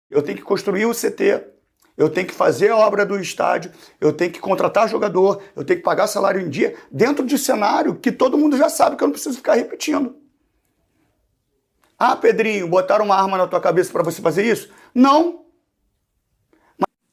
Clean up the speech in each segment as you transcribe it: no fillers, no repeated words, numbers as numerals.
Eu tenho que construir o CT, eu tenho que fazer a obra do estádio, eu tenho que contratar jogador, eu tenho que pagar salário em dia, dentro de cenário que todo mundo já sabe, que eu não preciso ficar repetindo. Ah, Pedrinho, botaram uma arma na tua cabeça para você fazer isso? Não.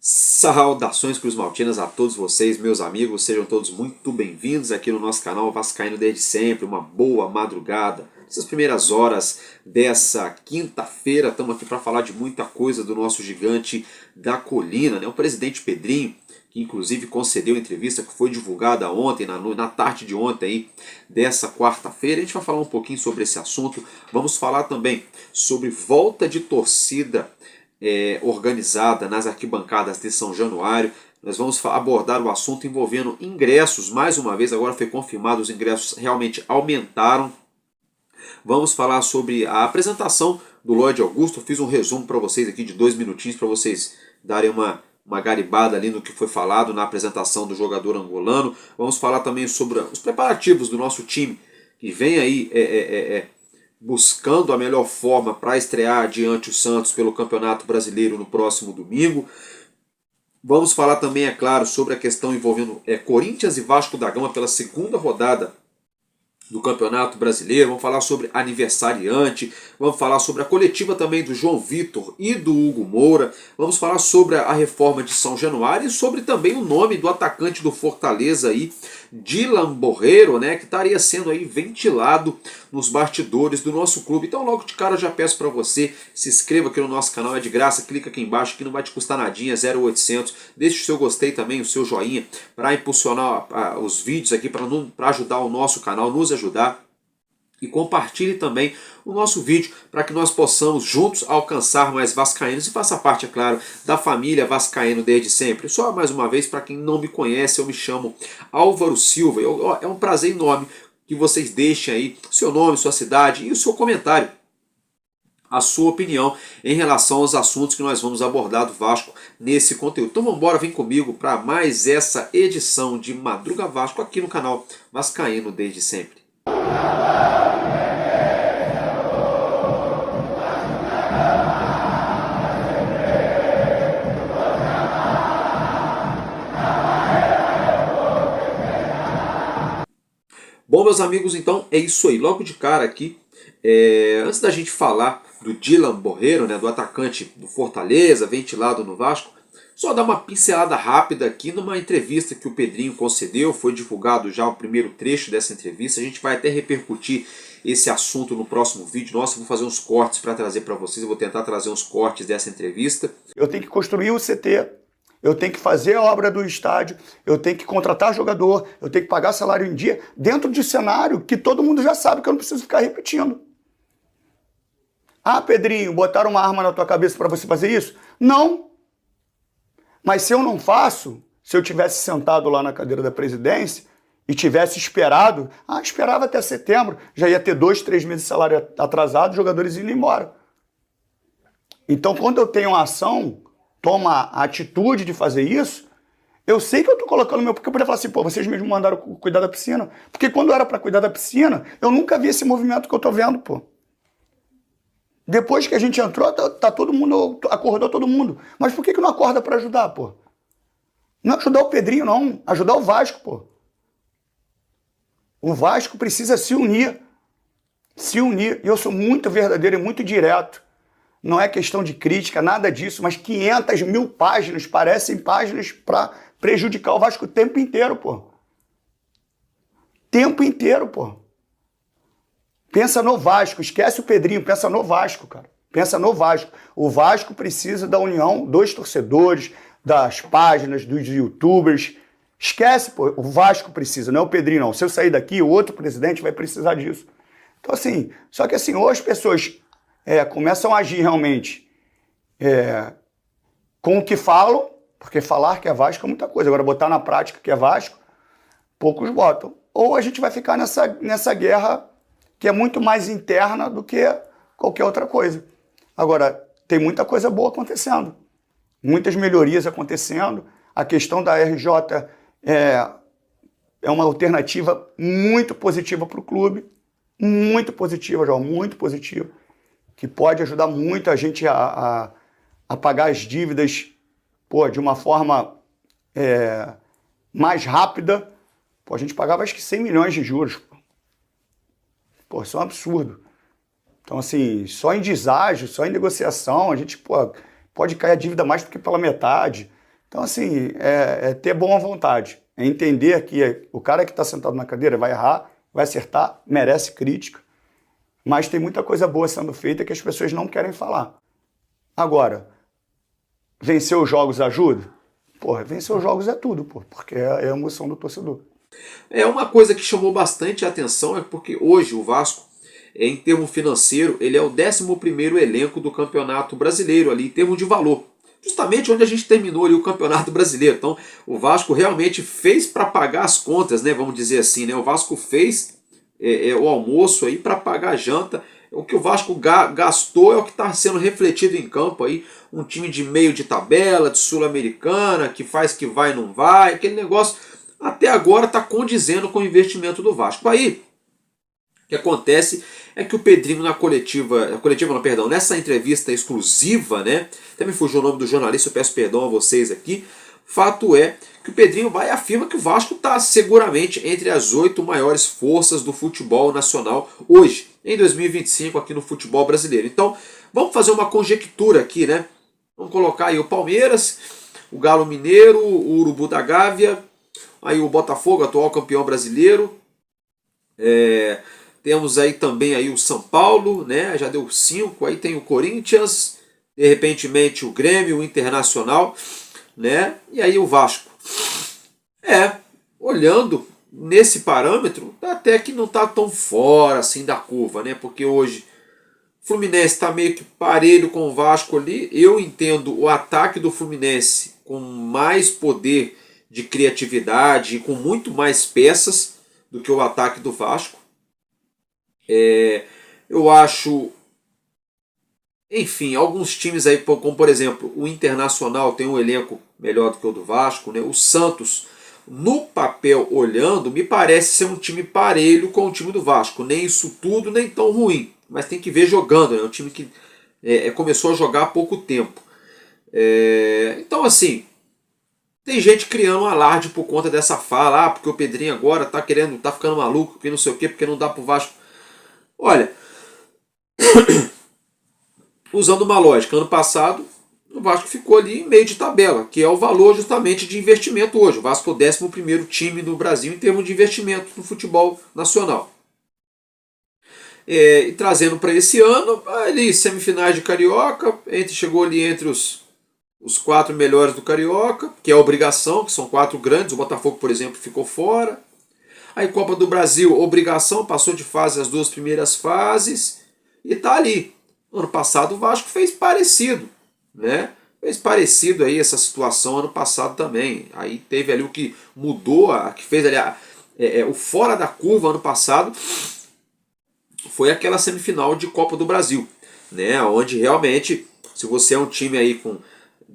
Saudações Cruz Maltinas a todos vocês, meus amigos, sejam todos muito bem-vindos aqui no nosso canal Vascaíno desde sempre, uma boa madrugada. Essas primeiras horas dessa quinta-feira, estamos aqui para falar de muita coisa do nosso gigante da colina, né? O presidente Pedrinho, que inclusive concedeu a entrevista que foi divulgada ontem, na tarde de ontem, aí, dessa quarta-feira. A gente vai falar um pouquinho sobre esse assunto, vamos falar também sobre volta de torcida organizada nas arquibancadas de São Januário. Nós vamos abordar o assunto envolvendo ingressos, mais uma vez, agora foi confirmado, os ingressos realmente aumentaram. Vamos falar sobre a apresentação do Lloyd Augusto. Eu fiz um resumo para vocês aqui de 2 minutinhos para vocês darem uma garibada ali no que foi falado na apresentação do jogador angolano. Vamos falar também sobre os preparativos do nosso time, que vem aí buscando a melhor forma para estrear diante o Santos pelo Campeonato Brasileiro no próximo domingo. Vamos falar também, é claro, sobre a questão envolvendo Corinthians e Vasco da Gama pela segunda rodada do Campeonato Brasileiro. Vamos falar sobre aniversariante, vamos falar sobre a coletiva também do João Vitor e do Hugo Moura, vamos falar sobre a reforma de São Januário e sobre também o nome do atacante do Fortaleza aí, Dylan Borreiro, né, que estaria sendo aí ventilado nos bastidores do nosso clube. Então logo de cara eu já peço para você, se inscreva aqui no nosso canal, é de graça, clica aqui embaixo que não vai te custar nadinha, 0800, deixe o seu gostei também, o seu joinha, para impulsionar os vídeos aqui, para ajudar o nosso canal, nos ajudar. E compartilhe também o nosso vídeo para que nós possamos juntos alcançar mais vascaínos e faça parte, é claro, da família Vascaíno desde sempre. Só mais uma vez, para quem não me conhece, eu me chamo Álvaro Silva. É um prazer enorme que vocês deixem aí seu nome, sua cidade e o seu comentário, a sua opinião em relação aos assuntos que nós vamos abordar do Vasco nesse conteúdo. Então vamos embora, vem comigo para mais essa edição de Madruga Vasco aqui no canal Vascaíno desde sempre. Bom, meus amigos, então é isso aí. Logo de cara aqui, antes da gente falar do Dylan Borreiro, né, do atacante do Fortaleza, ventilado no Vasco, só dar uma pincelada rápida aqui numa entrevista que o Pedrinho concedeu. Foi divulgado já o primeiro trecho dessa entrevista. A gente vai até repercutir esse assunto no próximo vídeo. Nossa, eu vou fazer uns cortes para trazer para vocês. Eu vou tentar trazer uns cortes dessa entrevista. Eu tenho que construir o CT, eu tenho que fazer a obra do estádio, eu tenho que contratar jogador, eu tenho que pagar salário em dia, dentro de cenário que todo mundo já sabe, que eu não preciso ficar repetindo. Ah, Pedrinho, botaram uma arma na tua cabeça para você fazer isso? Não. Mas se eu não faço, se eu tivesse sentado lá na cadeira da presidência e tivesse esperado, esperava até setembro, já ia ter 2, 3 meses de salário atrasado, os jogadores indo embora. Então, quando eu tenho uma ação, toma a atitude de fazer isso, eu sei que eu estou colocando meu... Porque eu poderia falar assim, pô, vocês mesmos mandaram cuidar da piscina. Porque quando era para cuidar da piscina, eu nunca vi esse movimento que eu estou vendo, pô. Depois que a gente entrou, tá todo mundo, acordou todo mundo. Mas por que não acorda para ajudar, pô? Não ajudar o Pedrinho, não. Ajudar o Vasco, pô. O Vasco precisa se unir. Se unir. E eu sou muito verdadeiro e muito direto. Não é questão de crítica, nada disso, mas 500 mil páginas parecem páginas para prejudicar o Vasco o tempo inteiro, pô. Tempo inteiro, pô. Pensa no Vasco, esquece o Pedrinho, pensa no Vasco, cara. Pensa no Vasco. O Vasco precisa da união dos torcedores, das páginas, dos youtubers. Esquece, pô, o Vasco precisa, não é o Pedrinho, não. Se eu sair daqui, o outro presidente vai precisar disso. Então, assim, só que assim, ou as pessoas começam a agir realmente com o que falam, porque falar que é Vasco é muita coisa, agora botar na prática que é Vasco, poucos botam. Ou a gente vai ficar nessa guerra que é muito mais interna do que qualquer outra coisa. Agora, tem muita coisa boa acontecendo, muitas melhorias acontecendo, A questão da RJ é uma alternativa muito positiva para o clube, muito positiva, João, muito positiva, que pode ajudar muito a gente a pagar as dívidas, pô, de uma forma mais rápida. Pô, a gente pagava acho que 100 milhões de juros. Pô, isso é um absurdo. Então, assim, só em deságio, só em negociação, a gente pode cair a dívida mais do que pela metade. Então, assim, é ter boa vontade. É entender que o cara que está sentado na cadeira vai errar, vai acertar, merece crítica. Mas tem muita coisa boa sendo feita que as pessoas não querem falar. Agora, vencer os jogos ajuda? Porra, vencer os jogos é tudo, pô, porque é a emoção do torcedor. Uma coisa que chamou bastante a atenção é porque hoje o Vasco, em termo financeiro, ele é o 11º elenco do Campeonato Brasileiro, ali em termos de valor. Justamente onde a gente terminou ali o Campeonato Brasileiro. Então, o Vasco realmente fez para pagar as contas, né? Vamos dizer assim, né? O Vasco fez o almoço aí para pagar a janta. O que o Vasco gastou é o que está sendo refletido em campo aí. Um time de meio de tabela, de Sul-Americana, que faz que vai e não vai. Aquele negócio até agora está condizendo com o investimento do Vasco. Aí, o que acontece é que o Pedrinho nessa entrevista exclusiva, né? Até me fugiu o nome do jornalista, eu peço perdão a vocês aqui. Fato é que o Pedrinho vai e afirma que o Vasco está seguramente entre as 8 maiores forças do futebol nacional hoje, em 2025, aqui no futebol brasileiro. Então, vamos fazer uma conjectura aqui, né? Vamos colocar aí o Palmeiras, o Galo Mineiro, o Urubu da Gávea, aí o Botafogo, atual campeão brasileiro. Temos aí também aí o São Paulo, né? Já deu 5, aí tem o Corinthians, de repentemente o Grêmio, o Internacional, né? E aí o Vasco. Olhando nesse parâmetro, até que não está tão fora assim da curva, né? Porque hoje o Fluminense está meio que parelho com o Vasco ali. Eu entendo o ataque do Fluminense com mais poder de criatividade e com muito mais peças do que o ataque do Vasco. Eu acho, enfim, alguns times aí, como por exemplo o Internacional tem um elenco melhor do que o do Vasco, né? O Santos, no papel olhando, me parece ser um time parelho com o time do Vasco, nem isso tudo, nem tão ruim, mas tem que ver jogando, né? É um time que começou a jogar há pouco tempo. Então assim, tem gente criando um alarde por conta dessa fala, porque o Pedrinho agora tá ficando maluco, porque não sei o quê, porque não dá pro Vasco. Olha, usando uma lógica, ano passado o Vasco ficou ali em meio de tabela, que é o valor justamente de investimento hoje. O Vasco é o 11º time no Brasil em termos de investimento no futebol nacional. E trazendo para esse ano, ali semifinais de Carioca, chegou ali entre os 4 melhores do Carioca, que é a obrigação, que são 4 grandes. O Botafogo, por exemplo, ficou fora. Aí Copa do Brasil, obrigação, passou de fase as 2 primeiras fases e tá ali. Ano passado o Vasco fez parecido, né? Fez parecido aí essa situação ano passado também. Aí teve ali o que mudou, que fez ali o fora da curva ano passado, foi aquela semifinal de Copa do Brasil, né? Onde realmente, se você é um time aí com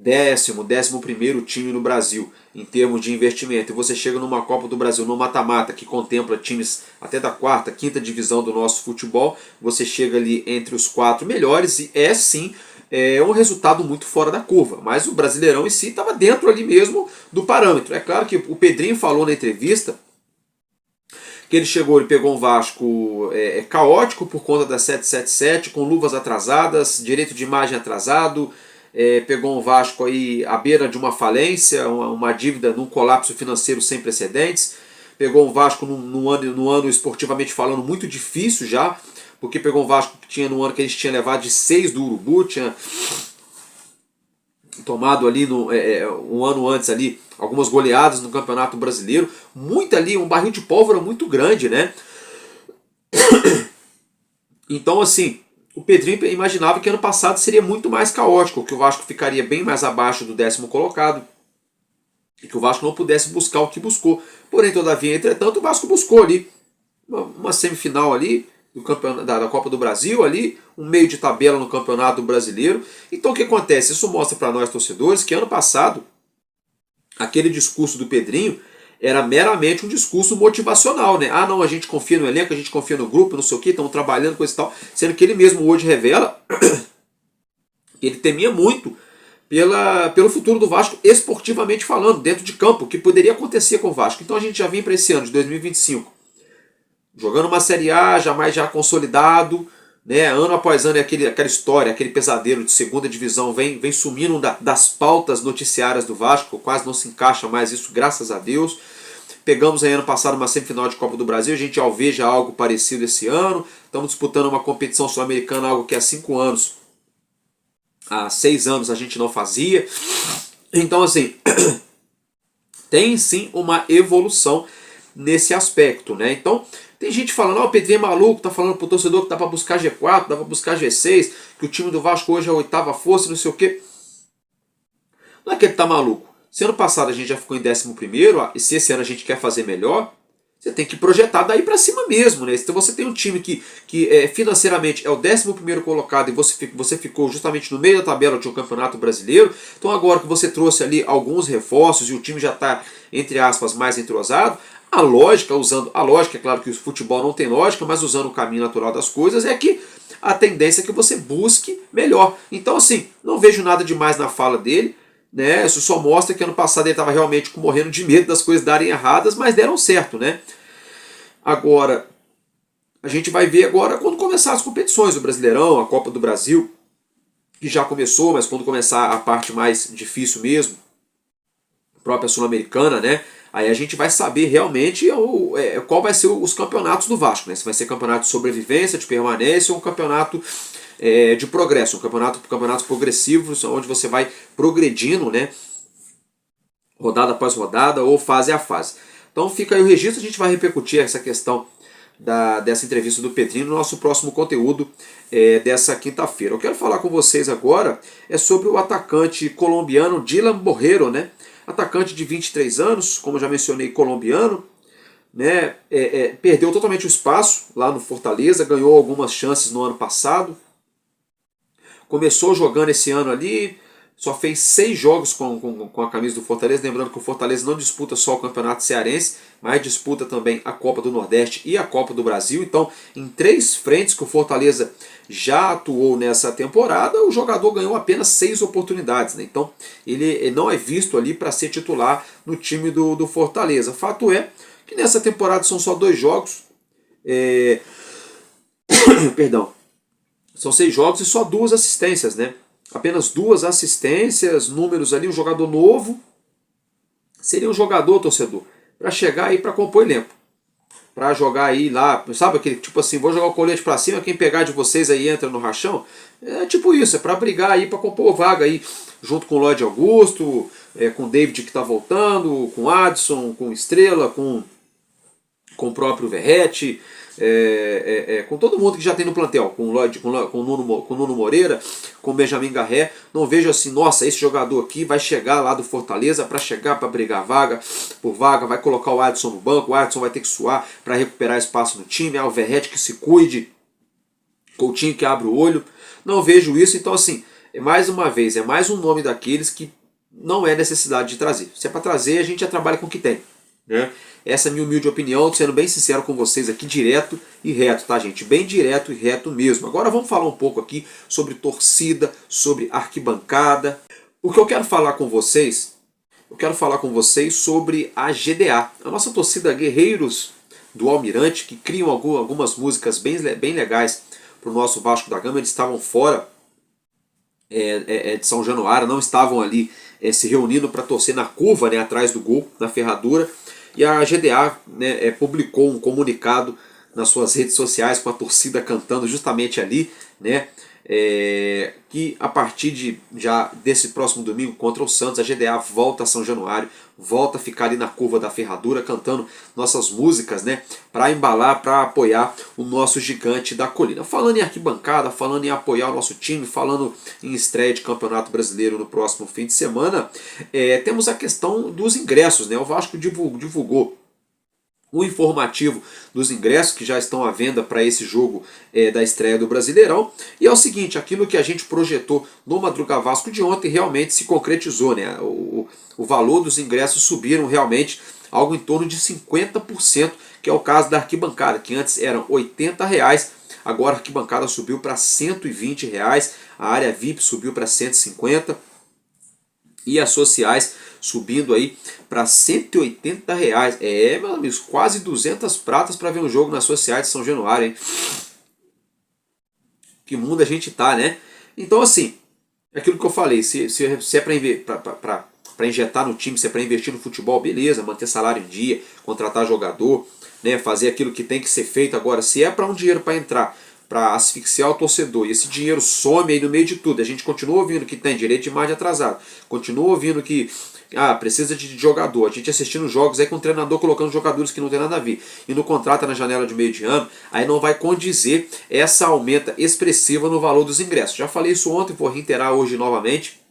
11º time no Brasil em termos de investimento, e você chega numa Copa do Brasil, no mata-mata, que contempla times até da 4ª, 5ª divisão do nosso futebol, você chega ali entre os 4 melhores e sim um resultado muito fora da curva, mas o Brasileirão em si estava dentro ali mesmo do parâmetro. É claro que o Pedrinho falou na entrevista que ele pegou um Vasco caótico por conta da 777, com luvas atrasadas, direito de imagem atrasado, pegou um Vasco aí à beira de uma falência, uma dívida num colapso financeiro sem precedentes, pegou um Vasco num ano esportivamente falando muito difícil já, porque pegou um Vasco que tinha no ano que a gente tinha levado de 6 do Urubu, tinha tomado ali um ano antes ali algumas goleadas no Campeonato Brasileiro, muito ali, um barril de pólvora muito grande, né? Então assim, o Pedrinho imaginava que ano passado seria muito mais caótico, que o Vasco ficaria bem mais abaixo do 10º colocado e que o Vasco não pudesse buscar o que buscou. Porém, todavia, entretanto, o Vasco buscou ali uma semifinal ali do campeonato, da Copa do Brasil, ali um meio de tabela no Campeonato Brasileiro. Então o que acontece? Isso mostra para nós torcedores que ano passado aquele discurso do Pedrinho era meramente um discurso motivacional, né? Ah, não, a gente confia no elenco, a gente confia no grupo, não sei o que, estamos trabalhando, coisa e tal. Sendo que ele mesmo hoje revela que ele temia muito pelo futuro do Vasco, esportivamente falando, dentro de campo, o que poderia acontecer com o Vasco. Então a gente já vinha para esse ano de 2025, jogando uma Série A, já consolidado, né? Ano após ano é aquela história, aquele pesadelo de segunda divisão vem sumindo das pautas noticiárias do Vasco, quase não se encaixa mais isso, graças a Deus. Pegamos aí ano passado uma semifinal de Copa do Brasil, a gente alveja algo parecido esse ano, estamos disputando uma competição sul-americana, algo que há 5 anos, há 6 anos a gente não fazia. Então assim, tem sim uma evolução nesse aspecto, né? Então tem gente falando, o Pedrinho é maluco, tá falando pro torcedor que dá para buscar G4, dá para buscar G6, que o time do Vasco hoje é a 8ª força, não sei o quê. Não é que ele tá maluco. Se ano passado a gente já ficou em 11º, e se esse ano a gente quer fazer melhor, você tem que projetar daí para cima mesmo, né? Se você tem um time que financeiramente é o 11º colocado e você ficou justamente no meio da tabela de um campeonato brasileiro, então agora que você trouxe ali alguns reforços e o time já está, entre aspas, mais entrosado, a lógica, é claro que o futebol não tem lógica, mas usando o caminho natural das coisas, é que a tendência é que você busque melhor. Então assim, não vejo nada demais na fala dele, né? Isso só mostra que ano passado ele estava realmente morrendo de medo das coisas darem erradas, mas deram certo, né? Agora, a gente vai ver agora quando começar as competições, o Brasileirão, a Copa do Brasil, que já começou, mas quando começar a parte mais difícil mesmo, a própria Sul-Americana, né? Aí a gente vai saber realmente qual vai ser os campeonatos do Vasco, né? Se vai ser campeonato de sobrevivência, de permanência ou um campeonato de progresso, campeonatos progressivos, onde você vai progredindo, né? Rodada após rodada ou fase a fase. Então fica aí o registro, a gente vai repercutir essa questão dessa entrevista do Pedrinho no nosso próximo conteúdo dessa quinta-feira. Eu quero falar com vocês agora sobre o atacante colombiano Dylan Borrero, né? Atacante de 23 anos, como já mencionei, colombiano, né? Perdeu totalmente o espaço lá no Fortaleza, ganhou algumas chances no ano passado. Começou jogando esse ano ali, só fez 6 jogos com a camisa do Fortaleza, lembrando que o Fortaleza não disputa só o Campeonato Cearense, mas disputa também a Copa do Nordeste e a Copa do Brasil. Então, em 3 frentes que o Fortaleza já atuou nessa temporada, o jogador ganhou apenas 6 oportunidades, né? Então, ele não é visto ali para ser titular no time do Fortaleza. Fato é que nessa temporada são só 2 jogos, perdão, são 6 jogos e só 2 assistências, né? Apenas 2 assistências, números ali, um jogador novo. Seria um jogador, torcedor, para chegar aí para compor elenco. Para jogar aí lá, sabe aquele tipo assim, vou jogar o colete para cima, quem pegar de vocês aí entra no rachão. É tipo isso, é para brigar aí, para compor vaga aí, junto com o Lloyd Augusto, com o David que está voltando, com o Adson, com o Estrela, com o próprio Verratti, com todo mundo que já tem no plantel, com o Lloyd, com o Nuno Moreira, com o Benjamin Garré. Não vejo assim, nossa, esse jogador aqui vai chegar lá do Fortaleza para brigar vaga por vaga, vai colocar o Adson no banco, o Adson vai ter que suar para recuperar espaço no time, o Verratti que se cuide, Coutinho que abre o olho. Não vejo isso, então assim, mais uma vez, é mais um nome daqueles que não é necessidade de trazer. Se é para trazer, a gente já trabalha com o que tem, né? Essa é a minha humilde opinião, sendo bem sincero com vocês aqui, direto e reto, tá, gente? Bem direto e reto mesmo. Agora vamos falar um pouco aqui sobre torcida, sobre arquibancada. O que eu quero falar com vocês, sobre a GDA, a nossa torcida Guerreiros do Almirante, que criam algumas músicas bem legais para o nosso Vasco da Gama. Eles estavam fora de São Januário, não estavam ali se reunindo para torcer na curva, né, atrás do gol, na ferradura. E a GDA, né, publicou um comunicado nas suas redes sociais com a torcida cantando justamente ali, né, que a partir já desse próximo domingo contra o Santos, a GDA volta a São Januário, volta a ficar ali na curva da ferradura cantando nossas músicas, né, para embalar, para apoiar o nosso gigante da colina. Falando em arquibancada, falando em apoiar o nosso time, falando em estreia de Campeonato Brasileiro no próximo fim de semana, temos a questão dos ingressos, né? O Vasco divulgou o informativo dos ingressos que já estão à venda para esse jogo da estreia do Brasileirão. E é o seguinte, aquilo que a gente projetou no Madruga Vasco de ontem realmente se concretizou, né? O valor dos ingressos subiram realmente algo em torno de 50%, que é o caso da arquibancada, que antes eram R$80, agora a arquibancada subiu para R$120, a área VIP subiu para 150 e as sociais subindo aí para R$180. Meus amigos, quase 200 pratas para ver um jogo nas sociais de São Januário, hein? Que mundo a gente tá, né? Então, assim, aquilo que eu falei, se é para injetar no time, se é para investir no futebol, beleza, manter salário em dia, contratar jogador, né, fazer aquilo que tem que ser feito. Agora, se é para um dinheiro para entrar, para asfixiar o torcedor, e esse dinheiro some aí no meio de tudo, a gente continua ouvindo que tem direito de imagem atrasado, continua ouvindo que precisa de jogador, a gente assistindo jogos aí com o treinador colocando jogadores que não tem nada a ver, e no contrato na janela de meio de ano, aí não vai condizer essa aumenta expressiva no valor dos ingressos. Já falei isso ontem, vou reiterar hoje novamente,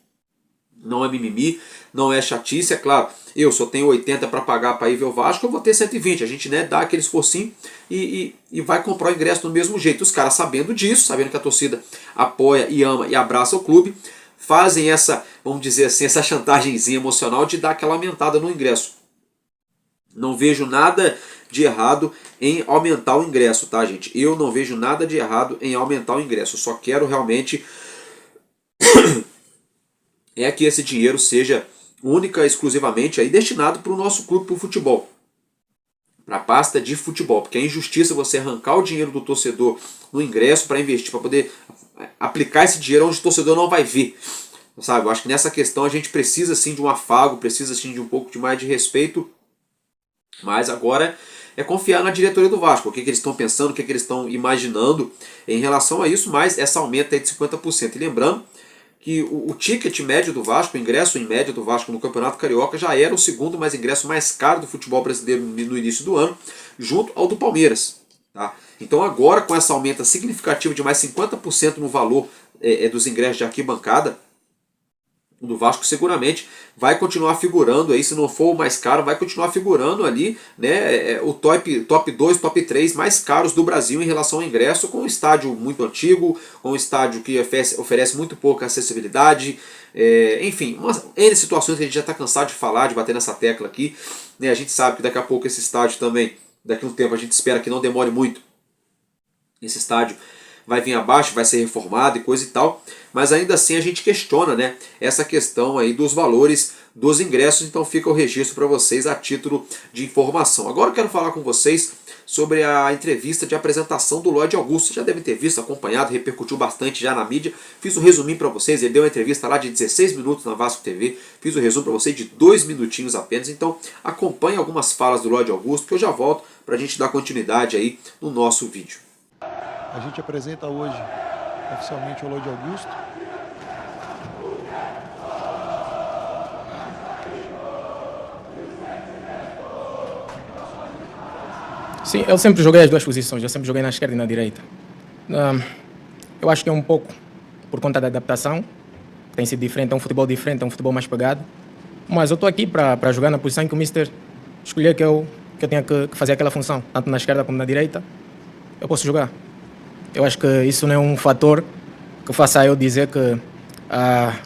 não é mimimi, não é chatice, é claro, eu só tenho 80 para pagar para ir ver o Vasco, eu vou ter 120, a gente, né, dá aquele esforcinho e vai comprar o ingresso do mesmo jeito. Os caras sabendo disso, sabendo que a torcida apoia e ama e abraça o clube, fazem essa, vamos dizer assim, essa chantagemzinha emocional de dar aquela aumentada no ingresso. Não vejo nada de errado em aumentar o ingresso, tá, gente? Eu não vejo nada de errado em aumentar o ingresso, eu só quero realmente que esse dinheiro seja única e exclusivamente aí destinado para o nosso clube, para o futebol, para a pasta de futebol, porque é injustiça você arrancar o dinheiro do torcedor no ingresso para investir, para poder aplicar esse dinheiro onde o torcedor não vai ver, sabe? Eu acho que nessa questão a gente precisa sim de um afago, precisa sim de um pouco de mais de respeito, mas agora é confiar na diretoria do Vasco, o que eles estão pensando, o que eles estão imaginando em relação a isso, mas essa aumenta aí de 50%. E lembrando que o ticket médio do Vasco, o ingresso em média do Vasco no Campeonato Carioca já era o segundo ingresso mais caro do futebol brasileiro no início do ano, junto ao do Palmeiras. Tá? Então agora, com essa aumenta significativa de mais 50% no valor dos ingressos de arquibancada, o do Vasco seguramente vai continuar figurando aí, se não for o mais caro, vai continuar figurando ali, né, o top 2, top 3 mais caros do Brasil em relação ao ingresso, com um estádio muito antigo, com um estádio que oferece muito pouca acessibilidade, enfim, N situações que a gente já está cansado de falar, de bater nessa tecla aqui, né, a gente sabe que daqui a pouco esse estádio também, daqui a um tempo a gente espera que não demore muito, esse estádio vai vir abaixo, vai ser reformado e coisa e tal, mas ainda assim a gente questiona, né, essa questão aí dos valores dos ingressos, então fica o registro para vocês a título de informação. Agora eu quero falar com vocês sobre a entrevista de apresentação do Lloyd Augusto. Vocês já devem ter visto, acompanhado, repercutiu bastante já na mídia. Fiz um resuminho para vocês, ele deu uma entrevista lá de 16 minutos na Vasco TV, fiz um resumo para vocês de 2 minutinhos apenas, então acompanhe algumas falas do Lloyd Augusto que eu já volto para a gente dar continuidade aí no nosso vídeo. A gente apresenta hoje oficialmente o Lloyd Augusto. Sim, eu sempre joguei as duas posições, eu sempre joguei na esquerda e na direita. Eu acho que é um pouco por conta da adaptação, tem sido diferente, é um futebol diferente, é um futebol mais pegado. Mas eu estou aqui para jogar na posição em que o Mister escolher que eu tenha que fazer aquela função, tanto na esquerda como na direita, eu posso jogar. Eu acho que isso não é um fator que faça eu dizer que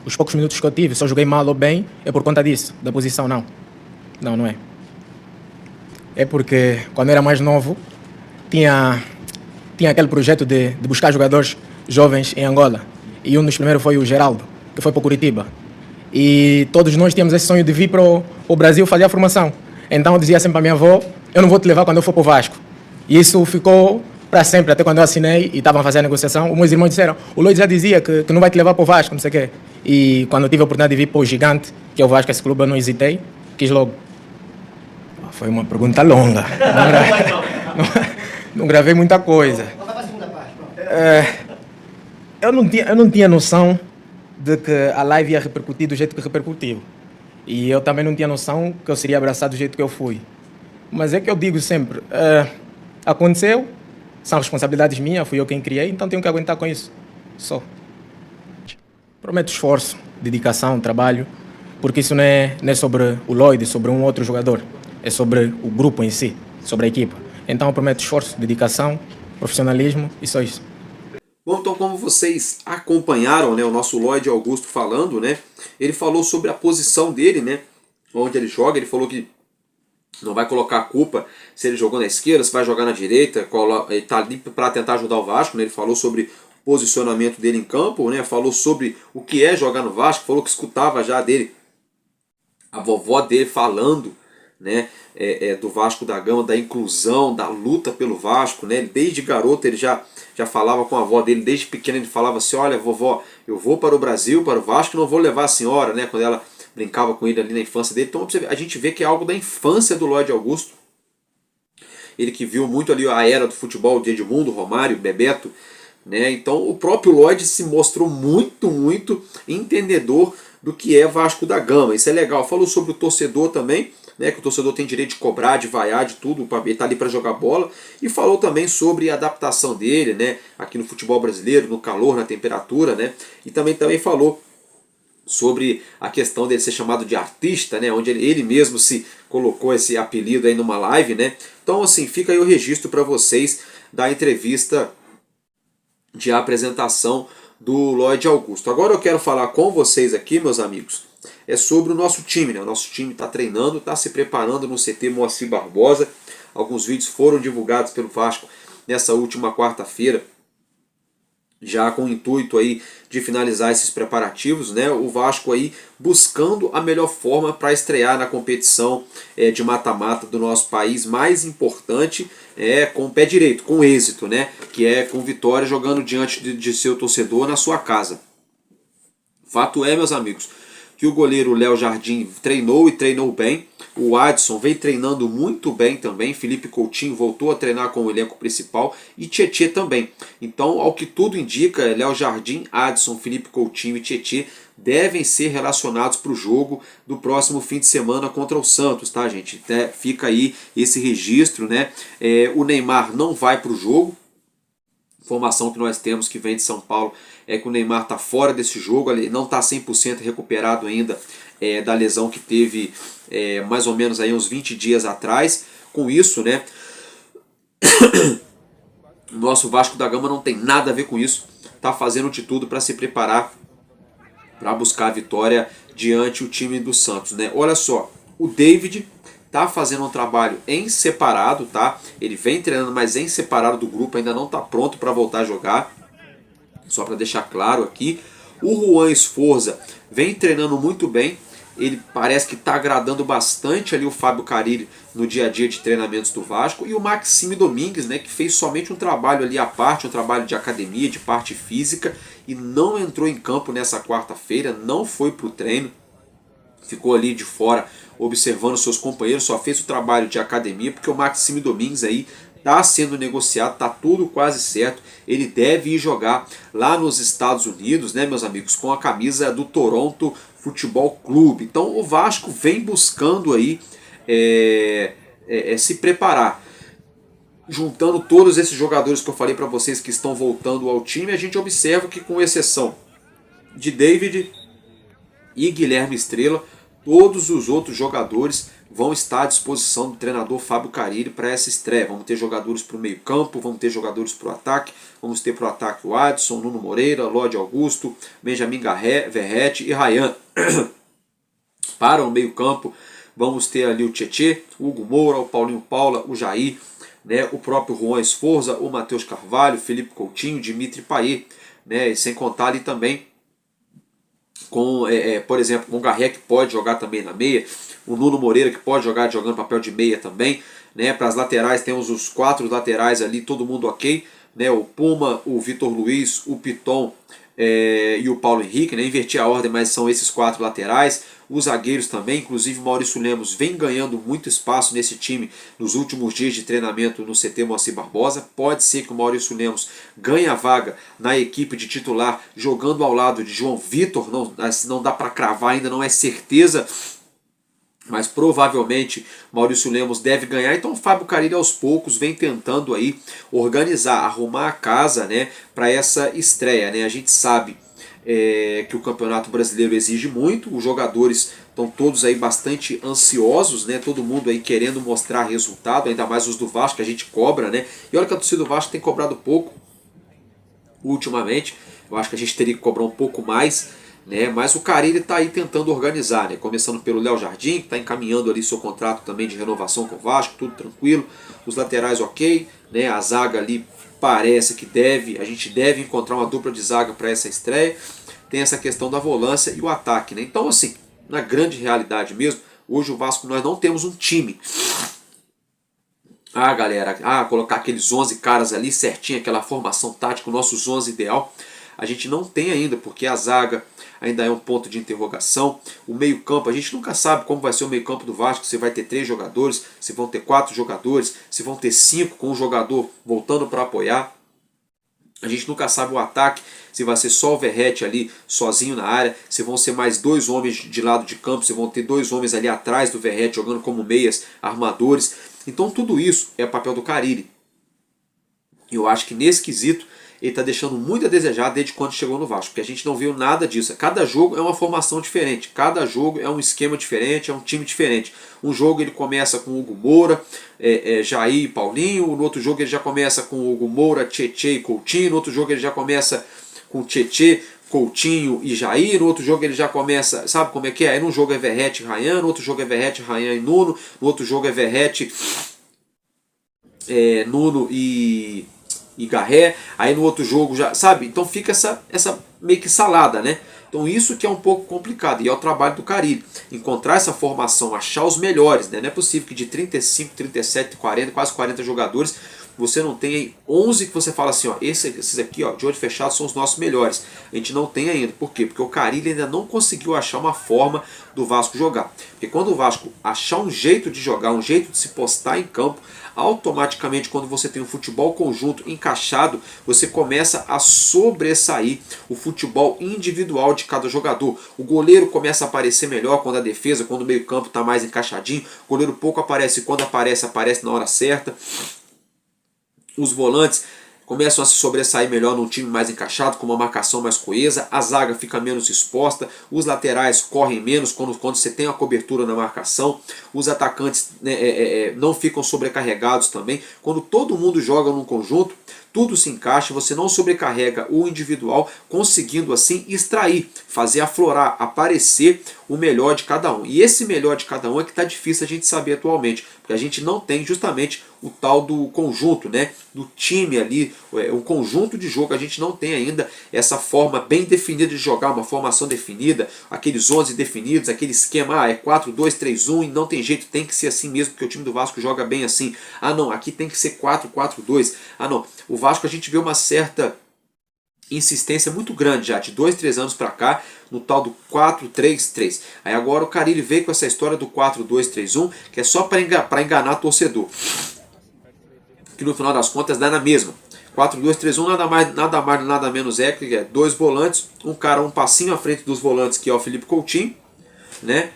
os poucos minutos que eu tive, se eu joguei mal ou bem, é por conta disso, da posição, não. Não é. É porque quando eu era mais novo, tinha aquele projeto de buscar jogadores jovens em Angola. E um dos primeiros foi o Geraldo, que foi para o Curitiba. E todos nós tínhamos esse sonho de vir para o Brasil fazer a formação. Então eu dizia sempre para a minha avó, eu não vou te levar quando eu for para o Vasco. E isso ficou para sempre, até quando eu assinei e estavam a fazer a negociação, os meus irmãos disseram, o Lloyd já dizia que não vai te levar para o Vasco, não sei o quê. E quando eu tive a oportunidade de vir para o Gigante, que é o Vasco, esse clube, eu não hesitei, quis logo. Foi uma pergunta longa. Não gravei muita coisa. Eu não tinha noção de que a live ia repercutir do jeito que repercutiu. E eu também não tinha noção que eu seria abraçado do jeito que eu fui. Mas é que eu digo sempre, aconteceu, são responsabilidades minhas, fui eu quem criei, então tenho que aguentar com isso. Só. Prometo esforço, dedicação, trabalho, porque isso não é sobre o Lloyd, sobre um outro jogador, é sobre o grupo em si. sobre a equipa. Então eu prometo esforço, dedicação, profissionalismo e só isso. Bom, então como vocês acompanharam, né, o nosso Lloyd Augusto falando, né, ele falou sobre a posição dele, né, onde ele joga. Ele falou que não vai colocar a culpa se ele jogou na esquerda, se vai jogar na direita, ele está ali para tentar ajudar o Vasco, né? Ele falou sobre o posicionamento dele em campo, né? Falou sobre o que é jogar no Vasco, falou que escutava já dele, a vovó dele falando, né? Do Vasco da Gama, da inclusão, da luta pelo Vasco, né? Desde garoto ele já falava com a avó dele, desde pequeno ele falava assim: olha, vovó, eu vou para o Brasil, para o Vasco, não vou levar a senhora, né? Quando ela brincava com ele ali na infância dele. Então a gente vê que é algo da infância do Lloyd Augusto. Ele que viu muito ali a era do futebol de Edmundo, Romário, Bebeto, né? Então o próprio Lloyd se mostrou muito entendedor do que é Vasco da Gama. Isso é legal. Falou sobre o torcedor também, né? Que o torcedor tem direito de cobrar, de vaiar, de tudo, ele tá ali para jogar bola. E falou também sobre a adaptação dele, né? Aqui no futebol brasileiro, no calor, na temperatura, né? E também falou sobre a questão dele ser chamado de artista, né, onde ele mesmo se colocou esse apelido aí numa live, né? Então assim, fica aí o registro para vocês da entrevista de apresentação do Lloyd Augusto. Agora eu quero falar com vocês aqui, meus amigos, sobre o nosso time, né? O nosso time está treinando, está se preparando no CT Moacir Barbosa. Alguns vídeos foram divulgados pelo Vasco nessa última quarta-feira, já com o intuito aí de finalizar esses preparativos, né? O Vasco aí buscando a melhor forma para estrear na competição de mata-mata do nosso país, mais importante, com o pé direito, com êxito, né? Que é com vitória, jogando diante de seu torcedor na sua casa. Fato é, meus amigos, que o goleiro Léo Jardim treinou e treinou bem. O Adson vem treinando muito bem também. Felipe Coutinho voltou a treinar com o elenco principal e Tietê também. Então, ao que tudo indica, Léo Jardim, Adson, Felipe Coutinho e Tietê devem ser relacionados para o jogo do próximo fim de semana contra o Santos, tá, gente? Fica aí esse registro, né? O Neymar não vai para o jogo. Informação que nós temos que vem de São Paulo é que o Neymar está fora desse jogo, ele não está 100% recuperado ainda da lesão que teve mais ou menos aí uns 20 dias atrás. Com isso, né, o nosso Vasco da Gama não tem nada a ver com isso, está fazendo de tudo para se preparar para buscar a vitória diante o time do Santos, né? Olha só, o David tá fazendo um trabalho em separado, tá? Ele vem treinando, mas em separado do grupo, ainda não tá pronto para voltar a jogar. Só para deixar claro aqui. O Juan Esforza vem treinando muito bem. Ele parece que está agradando bastante ali o Fábio Carille no dia a dia de treinamentos do Vasco. E o Maxime Domingues, né, que fez somente um trabalho ali à parte, um trabalho de academia, de parte física, e não entrou em campo nessa quarta-feira, não foi para o treino. Ficou ali de fora observando seus companheiros, só fez o trabalho de academia, porque o Maxime Domingues aí está sendo negociado, está tudo quase certo. Ele deve ir jogar lá nos Estados Unidos, né, meus amigos, com a camisa do Toronto Futebol Clube. Então o Vasco vem buscando aí se preparar. Juntando todos esses jogadores que eu falei para vocês que estão voltando ao time, a gente observa que, com exceção de David e Guilherme Estrela, todos os outros jogadores vão estar à disposição do treinador Fábio Carille para essa estreia. Vamos ter jogadores para o meio campo, vamos ter jogadores para o ataque, vamos ter para o ataque o Adson, Nuno Moreira, Lloyd Augusto, Benjamin Verrete e Ryan. Para o meio campo vamos ter ali o Tietê, o Hugo Moura, o Paulinho Paula, o Jair, né, o próprio Juan Esforza, o Matheus Carvalho, Felipe Coutinho, Dimitri Payet, né, e sem contar ali também com, por exemplo, com o Garré, que pode jogar também na meia, o Nuno Moreira, que pode jogar jogando papel de meia também, né? Para as laterais temos os 4 laterais ali, todo mundo ok, né? O Puma, o Vitor Luiz, o Piton e o Paulo Henrique, né? Inverti a ordem, mas são esses 4 laterais. Os zagueiros também, inclusive o Maurício Lemos vem ganhando muito espaço nesse time nos últimos dias de treinamento no CT Moacir Barbosa. Pode ser que o Maurício Lemos ganhe a vaga na equipe de titular, jogando ao lado de João Vitor. Não dá para cravar ainda, não é certeza, mas provavelmente Maurício Lemos deve ganhar. Então o Fábio Carille aos poucos vem tentando aí organizar, arrumar a casa, né, para essa estreia, né? A gente sabe que o Campeonato Brasileiro exige muito, os jogadores estão todos aí bastante ansiosos, né? Todo mundo aí querendo mostrar resultado, ainda mais os do Vasco que a gente cobra, né? E olha que a torcida do Vasco tem cobrado pouco ultimamente, eu acho que a gente teria que cobrar um pouco mais, né? Mas o Carille está aí tentando organizar, né? Começando pelo Léo Jardim, que está encaminhando ali seu contrato também de renovação com o Vasco, tudo tranquilo, os laterais ok, né? A zaga ali parece que a gente deve encontrar uma dupla de zaga para essa estreia. Tem essa questão da volância e o ataque, né? Então, assim, na grande realidade mesmo, hoje o Vasco nós não temos um time. Galera, colocar aqueles 11 caras ali certinho, aquela formação tática, o nossos 11 ideal, a gente não tem ainda, porque a zaga ainda é um ponto de interrogação. O meio-campo, a gente nunca sabe como vai ser o meio-campo do Vasco, se vai ter 3 jogadores, se vão ter 4 jogadores, se vão ter 5 com um jogador voltando para apoiar. A gente nunca sabe o ataque, se vai ser só o Verratti ali sozinho na área, se vão ser mais 2 homens de lado de campo, se vão ter 2 homens ali atrás do Verratti jogando como meias, armadores. Então tudo isso é papel do Carille. E eu acho que nesse quesito ele está deixando muito a desejar desde quando chegou no Vasco, porque a gente não viu nada disso. Cada jogo é uma formação diferente, cada jogo é um esquema diferente, é um time diferente. Um jogo ele começa com Hugo Moura, Jair e Paulinho, no outro jogo ele já começa com Hugo Moura, Tietê e Coutinho, no outro jogo ele já começa com Tietê, Coutinho e Jair, no outro jogo ele já começa, sabe como é que é? Aí num jogo é Verratti e Ryan, no outro jogo é Verratti, Ryan e Nuno, no outro jogo é Verratti, Nuno e Garré, aí no outro jogo já, sabe? Então fica essa meio que salada, né? Então isso que é um pouco complicado, e é o trabalho do Carille, encontrar essa formação, achar os melhores, né? Não é possível que de 35, 37, 40, quase 40 jogadores, você não tem aí 11 que você fala assim, ó, esses aqui, ó, de olho fechado são os nossos melhores. A gente não tem ainda. Por quê? Porque o Carille ainda não conseguiu achar uma forma do Vasco jogar. Porque quando o Vasco achar um jeito de jogar, um jeito de se postar em campo, automaticamente quando você tem um futebol conjunto encaixado, você começa a sobressair o futebol individual de cada jogador. O goleiro começa a aparecer melhor quando a defesa, quando o meio campo está mais encaixadinho. O goleiro pouco aparece, quando aparece na hora certa. Os volantes começam a se sobressair melhor num time mais encaixado, com uma marcação mais coesa, a zaga fica menos exposta, os laterais correm menos quando você tem a cobertura na marcação, os atacantes não ficam sobrecarregados também. Quando todo mundo joga num conjunto, tudo se encaixa, você não sobrecarrega o individual, conseguindo assim extrair, fazer aflorar, aparecer o melhor de cada um. E esse melhor de cada um é que está difícil a gente saber atualmente, porque a gente não tem justamente o tal do conjunto, né? Do time ali, o conjunto de jogo, a gente não tem ainda essa forma bem definida de jogar, uma formação definida, aqueles 11 definidos, aquele esquema, é 4-2-3-1 e não tem jeito, tem que ser assim mesmo, porque o time do Vasco joga bem assim. Não, aqui tem que ser 4-4-2. Não, o Vasco a gente vê uma certa insistência muito grande já, de 2-3 anos para cá, no tal do 4-3-3. Aí agora o Carille veio com essa história do 4-2-3-1, que é só para enganar torcedor. Que no final das contas dá na mesma. 4-2-3-1 nada menos que é 2 volantes, um cara um passinho à frente dos volantes, que é o Felipe Coutinho, né?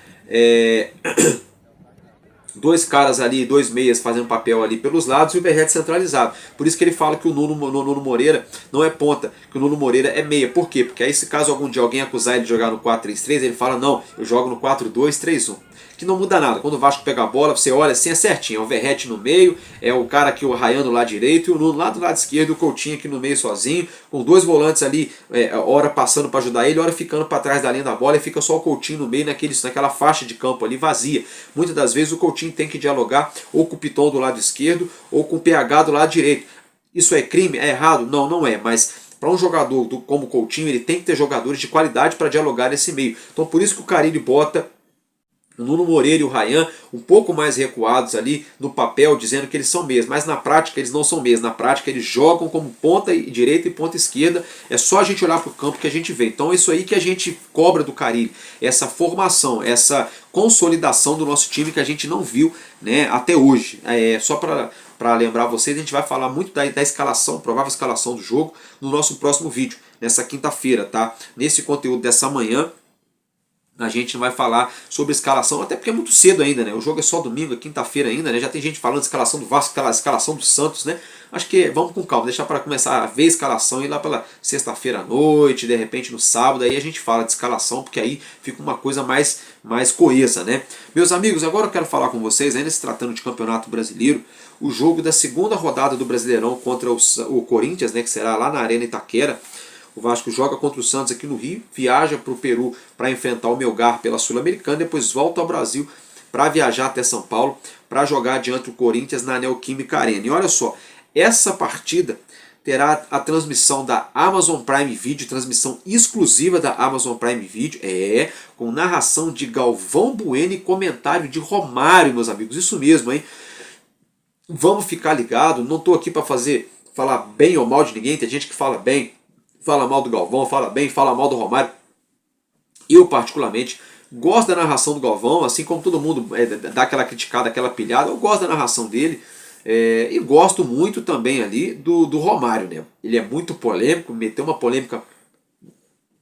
2 caras ali, 2 meias fazendo papel ali pelos lados e o Verratti centralizado. Por isso que ele fala que o Nuno Moreira não é ponta, que o Nuno Moreira é meia. Por quê? Porque aí se caso algum dia alguém acusar ele de jogar no 4-3-3, ele fala, não, eu jogo no 4-2-3-1. Que não muda nada. Quando o Vasco pega a bola, você olha assim, é certinho. É o Verratti no meio, é o cara aqui, o Ryan do lado direito, e o Nuno lá do lado esquerdo, o Coutinho aqui no meio sozinho, com 2 volantes ali, hora passando para ajudar ele, hora ficando para trás da linha da bola, e fica só o Coutinho no meio, naquela faixa de campo ali vazia. Muitas das vezes o Coutinho tem que dialogar ou com o Piton do lado esquerdo, ou com o PH do lado direito. Isso é crime? É errado? Não, não é, mas para um jogador como o Coutinho, ele tem que ter jogadores de qualidade para dialogar nesse meio. Então por isso que o Carille bota o Nuno Moreira e o Ryan um pouco mais recuados ali no papel, dizendo que eles são meias, mas na prática eles não são meias, na prática eles jogam como ponta direita e ponta esquerda, é só a gente olhar para o campo que a gente vê. Então é isso aí que a gente cobra do Carille, essa formação, essa consolidação do nosso time que a gente não viu, né, até hoje. Só para lembrar vocês, a gente vai falar muito da escalação, provável escalação do jogo, no nosso próximo vídeo, nessa quinta-feira, tá? Nesse conteúdo dessa manhã, a gente não vai falar sobre escalação, até porque é muito cedo ainda, né? O jogo é só domingo, é quinta-feira ainda, né? Já tem gente falando de escalação do Vasco, escalação do Santos, né? Acho que vamos com calma, deixar para começar a ver a escalação e lá pela sexta-feira à noite, de repente no sábado, aí a gente fala de escalação, porque aí fica uma coisa mais coesa, né? Meus amigos, agora eu quero falar com vocês, ainda se tratando de Campeonato Brasileiro, o jogo da segunda rodada do Brasileirão contra o Corinthians, né? Que será lá na Arena Itaquera. O Vasco joga contra o Santos aqui no Rio, viaja para o Peru para enfrentar o Melgar pela Sul-Americana, depois volta ao Brasil para viajar até São Paulo para jogar diante do Corinthians na Neoquímica Arena. E olha só, essa partida terá a transmissão da Amazon Prime Video, transmissão exclusiva da Amazon Prime Video, com narração de Galvão Bueno e comentário de Romário, meus amigos. Isso mesmo, hein? Vamos ficar ligado, não estou aqui para falar bem ou mal de ninguém, tem gente que fala bem, fala mal do Galvão, fala bem, fala mal do Romário. Eu, particularmente, gosto da narração do Galvão, assim como todo mundo dá aquela criticada, aquela pilhada, eu gosto da narração dele. E gosto muito também ali do Romário, né? Ele é muito polêmico, meteu uma polêmica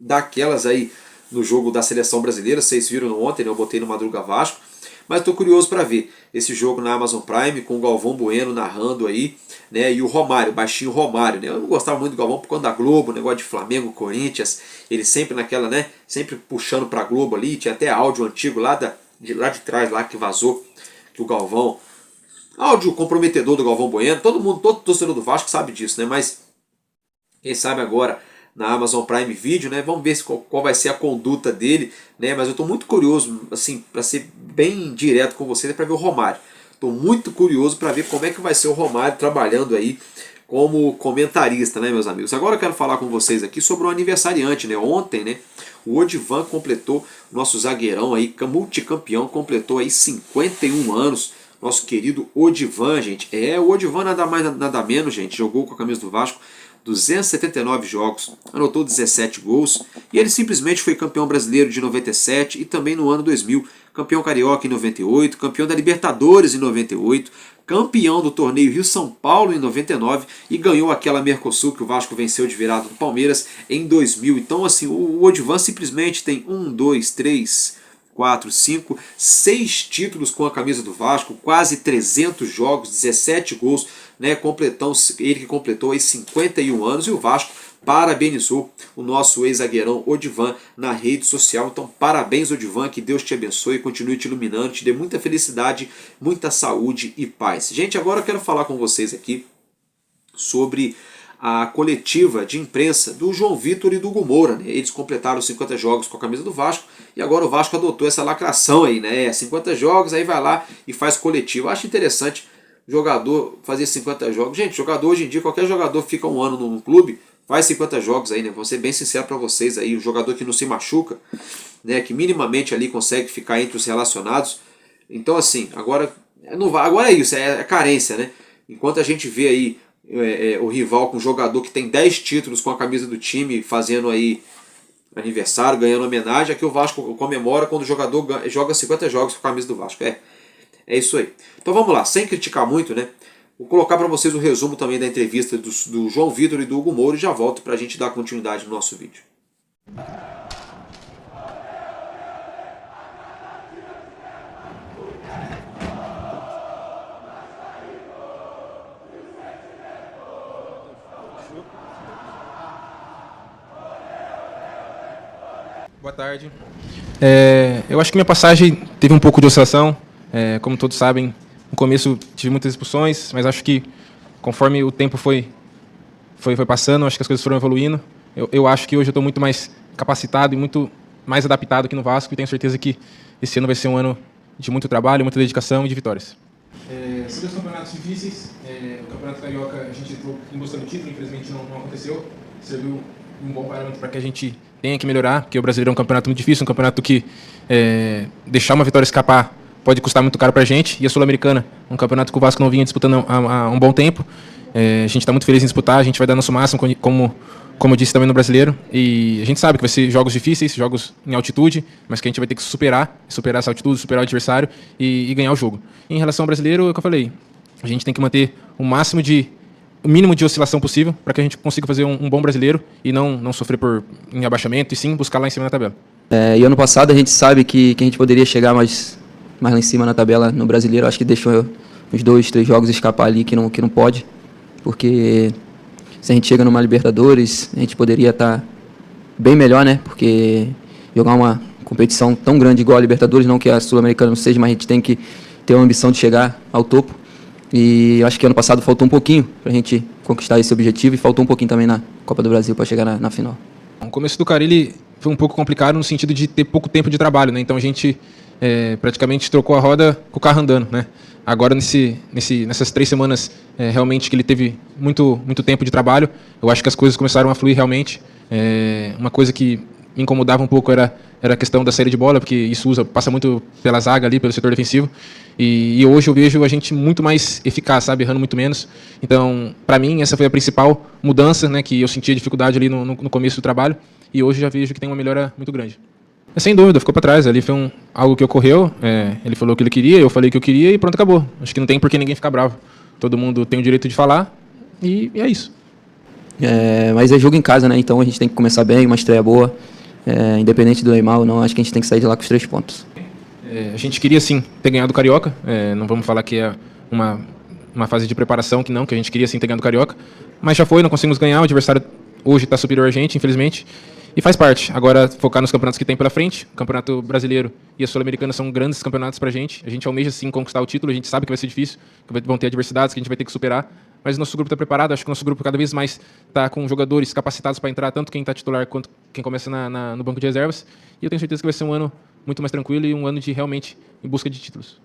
daquelas aí no jogo da seleção brasileira, vocês viram ontem, né? Eu botei no Madruga Vasco, mas estou curioso para ver esse jogo na Amazon Prime, com o Galvão Bueno narrando aí, né? E o Romário, o baixinho Romário, né? Eu não gostava muito do Galvão por conta da Globo, negócio de Flamengo, Corinthians, ele sempre naquela, né? Sempre puxando para a Globo ali, tinha até áudio antigo lá de trás, lá que vazou, que o Galvão... Áudio comprometedor do Galvão Bueno, todo torcedor do Vasco sabe disso, né? Mas quem sabe agora na Amazon Prime Video, né? Vamos ver qual vai ser a conduta dele, né? Mas eu estou muito curioso, assim, para ser bem direto com vocês, para ver o Romário. Estou muito curioso para ver como é que vai ser o Romário trabalhando aí como comentarista, né, meus amigos? Agora eu quero falar com vocês aqui sobre o aniversariante, né? Ontem, né? O Odivan completou, nosso zagueirão aí, multicampeão, completou aí 51 anos. Nosso querido Odivan, gente. O Odivan nada mais nada menos, gente. Jogou com a camisa do Vasco 279 jogos, anotou 17 gols. E ele simplesmente foi campeão brasileiro de 97 e também no ano 2000. Campeão carioca em 98, campeão da Libertadores em 98, campeão do torneio Rio-São Paulo em 99 e ganhou aquela Mercosul que o Vasco venceu de virada do Palmeiras em 2000. Então, assim, o Odivan simplesmente tem 4, 5, 6 títulos com a camisa do Vasco, quase 300 jogos, 17 gols, né? Ele que completou aí 51 anos e o Vasco parabenizou o nosso ex-zagueirão Odivan na rede social. Então, parabéns, Odivan, que Deus te abençoe, continue te iluminando, te dê muita felicidade, muita saúde e paz. Gente, agora eu quero falar com vocês aqui sobre a coletiva de imprensa do João Vitor e do Hugo Moura, né? Eles completaram 50 jogos com a camisa do Vasco e agora o Vasco adotou essa lacração aí, né? 50 jogos, aí vai lá e faz coletivo. Acho interessante jogador fazer 50 jogos. Gente, jogador hoje em dia, qualquer jogador fica um ano num clube, faz 50 jogos aí, né? Vou ser bem sincero para vocês aí, um jogador que não se machuca, né? Que minimamente ali consegue ficar entre os relacionados. Então, assim, agora é isso, é carência, né? Enquanto a gente vê aí o rival com um jogador que tem 10 títulos com a camisa do time, fazendo aí aniversário, ganhando homenagem, aqui o Vasco comemora quando o jogador joga 50 jogos com a camisa do Vasco. É isso aí. Então vamos lá, sem criticar muito, né? Vou colocar para vocês o resumo também da entrevista do João Vitor e do Hugo Moura e já volto para a gente dar continuidade no nosso vídeo. Boa tarde. Eu acho que minha passagem teve um pouco de oscilação. Como todos sabem, no começo tive muitas expulsões, mas acho que conforme o tempo foi passando, acho que as coisas foram evoluindo. Eu acho que hoje eu estou muito mais capacitado e muito mais adaptado aqui no Vasco e tenho certeza que esse ano vai ser um ano de muito trabalho, muita dedicação e de vitórias. Sobre os campeonatos difíceis, o Campeonato Carioca a gente entrou em busca do título, infelizmente não aconteceu. Serviu um bom parâmetro para que a gente tenha que melhorar, porque o Brasileiro é um campeonato muito difícil, um campeonato que deixar uma vitória escapar pode custar muito caro para a gente. E a Sul-Americana, um campeonato que o Vasco não vinha disputando há um bom tempo. A gente está muito feliz em disputar, a gente vai dar nosso máximo, como eu disse também no Brasileiro. E a gente sabe que vai ser jogos difíceis, jogos em altitude, mas que a gente vai ter que superar essa altitude, superar o adversário e ganhar o jogo. Em relação ao Brasileiro, é o que eu falei, a gente tem que manter o mínimo de oscilação possível para que a gente consiga fazer um bom Brasileiro e não sofrer em abaixamento, e sim buscar lá em cima na tabela. E ano passado a gente sabe que a gente poderia chegar mais lá em cima na tabela no Brasileiro. Acho que deixou uns 2, 3 jogos escapar ali que não pode. Porque se a gente chega numa Libertadores, a gente poderia estar bem melhor, né? Porque jogar uma competição tão grande igual a Libertadores, não que a Sul-Americana não seja, mas a gente tem que ter uma ambição de chegar ao topo. E eu acho que ano passado faltou um pouquinho para a gente conquistar esse objetivo e faltou um pouquinho também na Copa do Brasil para chegar na final. O começo do Carille foi um pouco complicado no sentido de ter pouco tempo de trabalho, né? Então a gente praticamente trocou a roda com o carro andando, né? Agora nessas 3 semanas realmente que ele teve muito tempo de trabalho, eu acho que as coisas começaram a fluir realmente. Uma coisa que me incomodava um pouco era a questão da saída de bola, porque isso passa muito pela zaga ali, pelo setor defensivo. E hoje eu vejo a gente muito mais eficaz, sabe? Errando muito menos. Então, para mim, essa foi a principal mudança, né? Que eu sentia dificuldade ali no começo do trabalho. E hoje já vejo que tem uma melhora muito grande. Sem dúvida, ficou para trás. Ali foi algo que ocorreu. Ele falou o que ele queria, eu falei o que eu queria e pronto, acabou. Acho que não tem por que ninguém ficar bravo. Todo mundo tem o direito de falar e é isso. Mas é jogo em casa, né? Então a gente tem que começar bem, uma estreia boa. Independente do Neymar ou não, acho que a gente tem que sair de lá com os 3 pontos. A gente queria sim ter ganhado o Carioca, não vamos falar que é uma fase de preparação que a gente queria sim ter ganhado o Carioca, mas já foi, não conseguimos ganhar, o adversário hoje está superior a gente, infelizmente, e faz parte. Agora focar nos campeonatos que tem pela frente, o Campeonato Brasileiro e a Sul-Americana são grandes campeonatos pra gente, a gente almeja sim conquistar o título, a gente sabe que vai ser difícil, que vão ter adversidades que a gente vai ter que superar, mas o nosso grupo está preparado, acho que o nosso grupo cada vez mais está com jogadores capacitados para entrar, tanto quem está titular quanto quem começa no banco de reservas, e eu tenho certeza que vai ser um ano muito mais tranquilo e um ano de realmente em busca de títulos.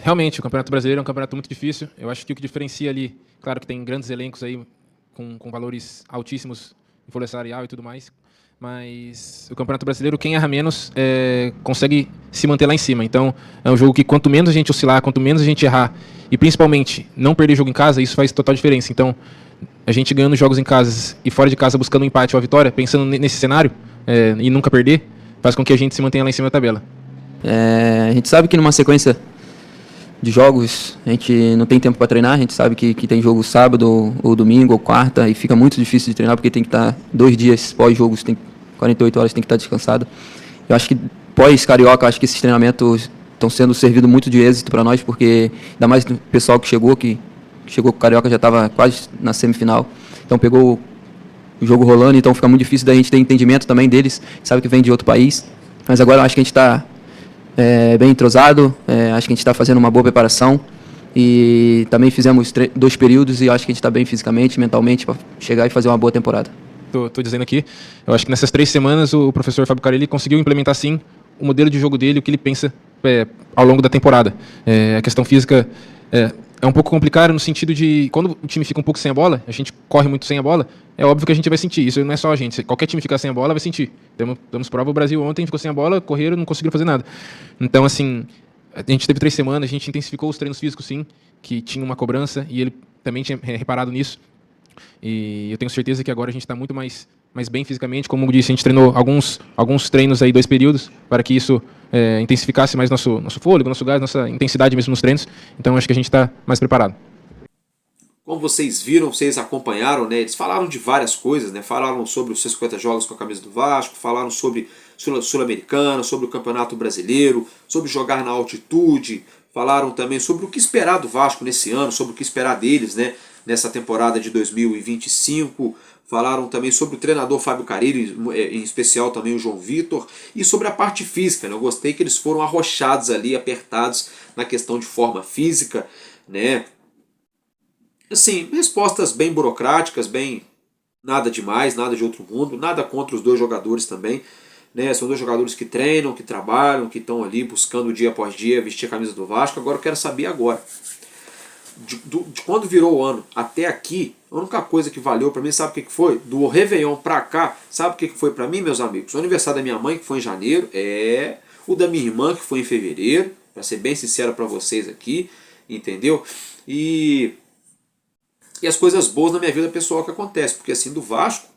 Realmente, o Campeonato Brasileiro é um campeonato muito difícil, eu acho que o que diferencia ali, claro que tem grandes elencos aí com valores altíssimos em folha salarial e tudo mais, mas o Campeonato Brasileiro, quem erra menos, consegue se manter lá em cima. Então, é um jogo que quanto menos a gente oscilar, quanto menos a gente errar, e principalmente não perder jogo em casa, isso faz total diferença. Então, a gente ganhando jogos em casa e fora de casa buscando um empate ou a vitória, pensando nesse cenário, e nunca perder, faz com que a gente se mantenha lá em cima da tabela. A gente sabe que numa sequência de jogos a gente não tem tempo para treinar, a gente sabe que tem jogo sábado ou domingo ou quarta e fica muito difícil de treinar porque tem que estar 2 dias pós-jogos, 48 horas tem que estar descansado. Eu acho que pós-Carioca, acho que esses treinamentos estão sendo servidos muito de êxito para nós, porque ainda mais o pessoal que chegou com o Carioca já estava quase na semifinal, então pegou o jogo rolando, então fica muito difícil da gente ter entendimento também deles, sabe que vem de outro país, mas agora eu acho que a gente está bem entrosado, acho que a gente está fazendo uma boa preparação e também fizemos 2 períodos e acho que a gente está bem fisicamente, mentalmente para chegar e fazer uma boa temporada. Estou dizendo aqui, eu acho que nessas 3 semanas o professor Fábio Carille conseguiu implementar sim o modelo de jogo dele, o que ele pensa ao longo da temporada. A questão física é um pouco complicado no sentido de quando o time fica um pouco sem a bola, a gente corre muito sem a bola, é óbvio que a gente vai sentir. Isso não é só a gente. Qualquer time ficar sem a bola vai sentir. Damos prova, o Brasil ontem ficou sem a bola, correram, não conseguiram fazer nada. Então, assim, a gente teve 3 semanas, a gente intensificou os treinos físicos, sim, que tinha uma cobrança, e ele também tinha reparado nisso. E eu tenho certeza que agora a gente está muito mais bem fisicamente. Como eu disse, a gente treinou alguns treinos aí, 2 períodos, para que isso intensificasse mais nosso fôlego, nosso gás, nossa intensidade mesmo nos treinos. Então, acho que a gente está mais preparado. Como vocês viram, vocês acompanharam, né? Eles falaram de várias coisas, né? Falaram sobre os seus 50 jogos com a camisa do Vasco, falaram sobre Sul-Americana, sobre o Campeonato Brasileiro, sobre jogar na altitude, falaram também sobre o que esperar do Vasco nesse ano, sobre o que esperar deles, né? Nessa temporada de 2025. Falaram também sobre o treinador Fábio Carille, em especial também o João Vitor, e sobre a parte física, né? Eu gostei que eles foram arrochados ali, apertados na questão de forma física, né? Assim, respostas bem burocráticas, bem nada demais, nada de outro mundo, nada contra os 2 jogadores também, né? São 2 jogadores que treinam, que trabalham, que estão ali buscando dia após dia vestir a camisa do Vasco. Agora eu quero saber de quando virou o ano até aqui, a única coisa que valeu pra mim, sabe o que foi? Do Réveillon pra cá, sabe o que foi pra mim, meus amigos? O aniversário da minha mãe, que foi em janeiro, o da minha irmã, que foi em fevereiro, pra ser bem sincero pra vocês aqui, entendeu? E as coisas boas na minha vida pessoal que acontecem, porque assim, do Vasco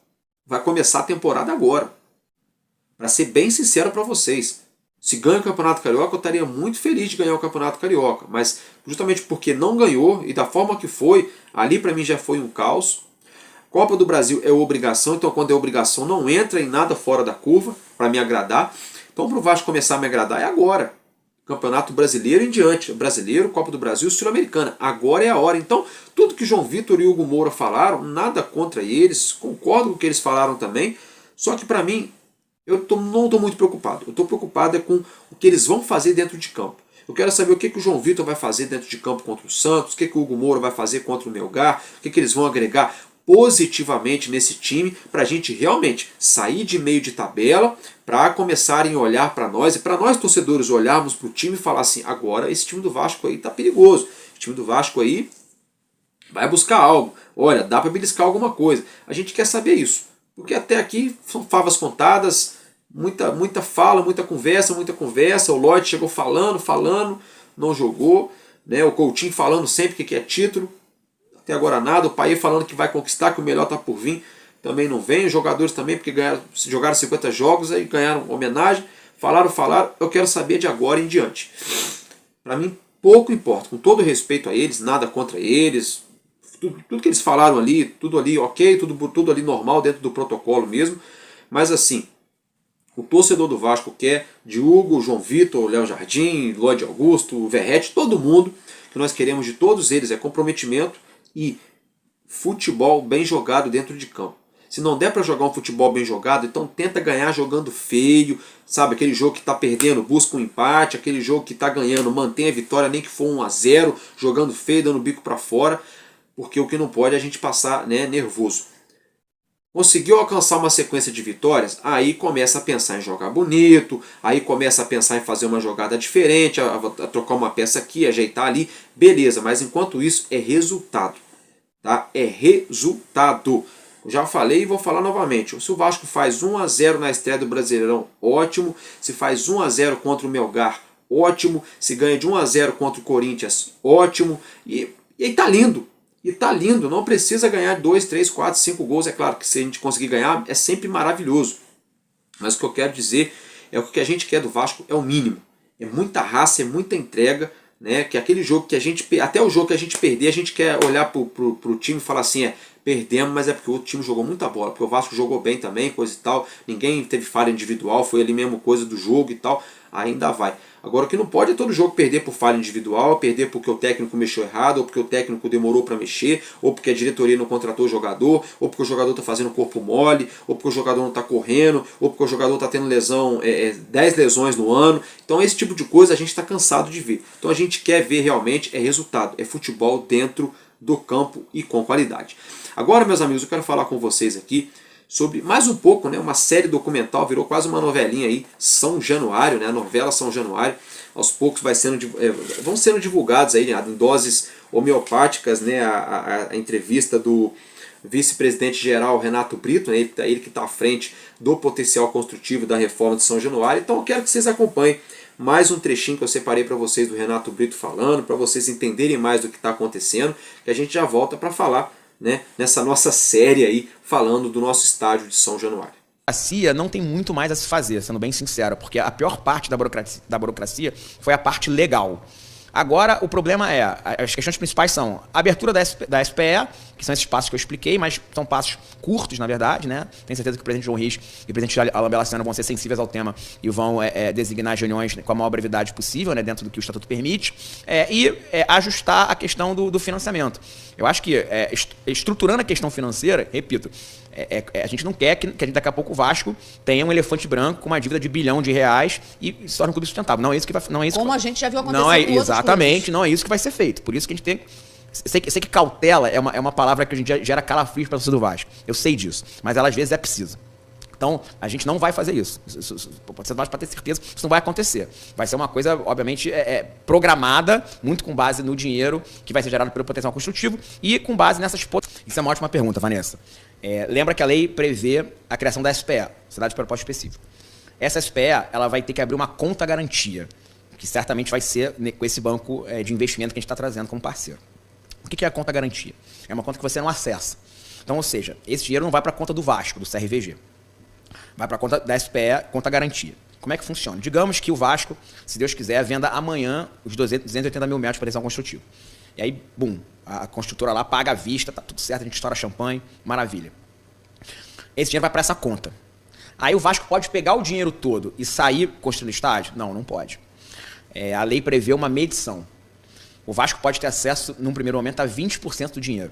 vai começar a temporada agora. Pra ser bem sincero pra vocês, se ganha o Campeonato Carioca, eu estaria muito feliz de ganhar o Campeonato Carioca, mas justamente porque não ganhou e da forma que foi, ali pra mim já foi um caos. Copa do Brasil é obrigação, então quando é obrigação não entra em nada fora da curva para me agradar. Então para o Vasco começar a me agradar é agora. Campeonato Brasileiro em diante. Brasileiro, Copa do Brasil, Sul-Americana. Agora é a hora. Então, tudo que João Vitor e Hugo Moura falaram, nada contra eles, concordo com o que eles falaram também, só que para mim, não estou muito preocupado. Eu estou preocupado com o que eles vão fazer dentro de campo. Eu quero saber o que o João Vitor vai fazer dentro de campo contra o Santos, o que o Hugo Moura vai fazer contra o Melgar, o que eles vão agregar positivamente nesse time para a gente realmente sair de meio de tabela, para começarem a olhar para nós e para nós torcedores olharmos para o time e falar assim, agora esse time do Vasco aí está perigoso, esse time do Vasco aí vai buscar algo, olha, dá para beliscar alguma coisa. A gente quer saber isso, porque até aqui são favas contadas, muita fala, muita conversa, o Lloyd chegou falando, não jogou, né? O Coutinho falando sempre que quer título, até agora nada, o Paê falando que vai conquistar, que o melhor está por vir, também não vem, os jogadores também, porque jogaram 50 jogos, aí ganharam homenagem, falaram, eu quero saber de agora em diante. Para mim, pouco importa, com todo respeito a eles, nada contra eles, tudo que eles falaram ali, tudo ali ok, tudo ali normal, dentro do protocolo mesmo, mas assim, o torcedor do Vasco quer Diogo, João Vitor, Léo Jardim, Lloyd Augusto, Verratti, todo mundo, que nós queremos de todos eles é comprometimento e futebol bem jogado dentro de campo. Se não der para jogar um futebol bem jogado, então tenta ganhar jogando feio, sabe? Aquele jogo que está perdendo, busca um empate, aquele jogo que está ganhando, mantém a vitória, nem que for 1-0, jogando feio, dando o bico para fora, porque o que não pode é a gente passar, né, nervoso. Conseguiu alcançar uma sequência de vitórias, aí começa a pensar em jogar bonito, aí começa a pensar em fazer uma jogada diferente, a trocar uma peça aqui, ajeitar ali, beleza, mas enquanto isso é resultado, tá? É resultado. Já falei e vou falar novamente, se o Vasco faz 1-0 na estreia do Brasileirão, ótimo, se faz 1-0 contra o Melgar, ótimo, se ganha de 1-0 contra o Corinthians, ótimo, e tá lindo. E tá lindo, não precisa ganhar 2, 3, 4, 5 gols. É claro que se a gente conseguir ganhar, é sempre maravilhoso. Mas o que eu quero dizer é que o que a gente quer do Vasco é o mínimo. É muita raça, é muita entrega, né? Que aquele jogo que a gente... Até o jogo que a gente perder, a gente quer olhar pro time e falar assim, perdemos, mas é porque o outro time jogou muita bola. Porque o Vasco jogou bem também, coisa e tal. Ninguém teve falha individual, foi ali mesmo coisa do jogo e tal. Ainda vai. Agora o que não pode é todo jogo perder por falha individual, perder porque o técnico mexeu errado, ou porque o técnico demorou para mexer, ou porque a diretoria não contratou o jogador, ou porque o jogador está fazendo corpo mole, ou porque o jogador não está correndo, ou porque o jogador está tendo lesão, 10 lesões no ano. Então esse tipo de coisa a gente está cansado de ver. Então a gente quer ver realmente resultado, é futebol dentro do campo e com qualidade. Agora, meus amigos, eu quero falar com vocês aqui sobre mais um pouco, né, uma série documental, virou quase uma novelinha aí, São Januário, né, a novela São Januário, aos poucos vão sendo divulgados aí, né, em doses homeopáticas, né, a entrevista do vice-presidente geral Renato Brito, né, ele que está à frente do potencial construtivo da reforma de São Januário. Então eu quero que vocês acompanhem mais um trechinho que eu separei para vocês do Renato Brito falando, para vocês entenderem mais do que está acontecendo, que a gente já volta para falar, né, nessa nossa série aí, falando do nosso estádio de São Januário. A burocracia não tem muito mais a se fazer, sendo bem sincero, porque a pior parte da burocracia foi a parte legal. Agora, o problema as questões principais são a abertura da SPE, que são esses passos que eu expliquei, mas são passos curtos, na verdade, né? Tenho certeza que o presidente João Risch e o presidente Alain Belassena vão ser sensíveis ao tema e vão designar as reuniões com a maior brevidade possível, né, dentro do que o Estatuto permite, e ajustar a questão do financiamento. Eu acho que, estruturando a questão financeira, repito, a gente não quer que daqui a pouco o Vasco tenha um elefante branco com uma dívida de R$ 1 bilhão e se torne um clube sustentável. Não é isso que vai... Como a gente já viu acontecer exatamente, não é isso que vai ser feito. Por isso que a gente tem... Sei que cautela é uma palavra que a gente gera calafrios para a torcida do Vasco. Eu sei disso. Mas ela às vezes é precisa. Então, a gente não vai fazer isso. Você pode ter certeza que isso não vai acontecer. Vai ser uma coisa, obviamente, programada, muito com base no dinheiro que vai ser gerado pelo potencial construtivo e com base nessas... Isso é uma ótima pergunta, Vanessa. Lembra que a lei prevê a criação da SPE, Sociedade de Propósito Específico. Essa SPE ela vai ter que abrir uma conta garantia, que certamente vai ser com esse banco de investimento que a gente está trazendo como parceiro. O que é a conta garantia? É uma conta que você não acessa. Então, ou seja, esse dinheiro não vai para a conta do Vasco, do CRVG. Vai para a conta da SPE, conta garantia. Como é que funciona? Digamos que o Vasco, se Deus quiser, venda amanhã os 280 mil metros de potencial construtivo. E aí, bum, a construtora lá paga à vista, tá tudo certo, a gente estoura champanhe, maravilha. Esse dinheiro vai para essa conta. Aí o Vasco pode pegar o dinheiro todo e sair construindo estádio? Não, não pode. A lei prevê uma medição. O Vasco pode ter acesso, num primeiro momento, a 20% do dinheiro.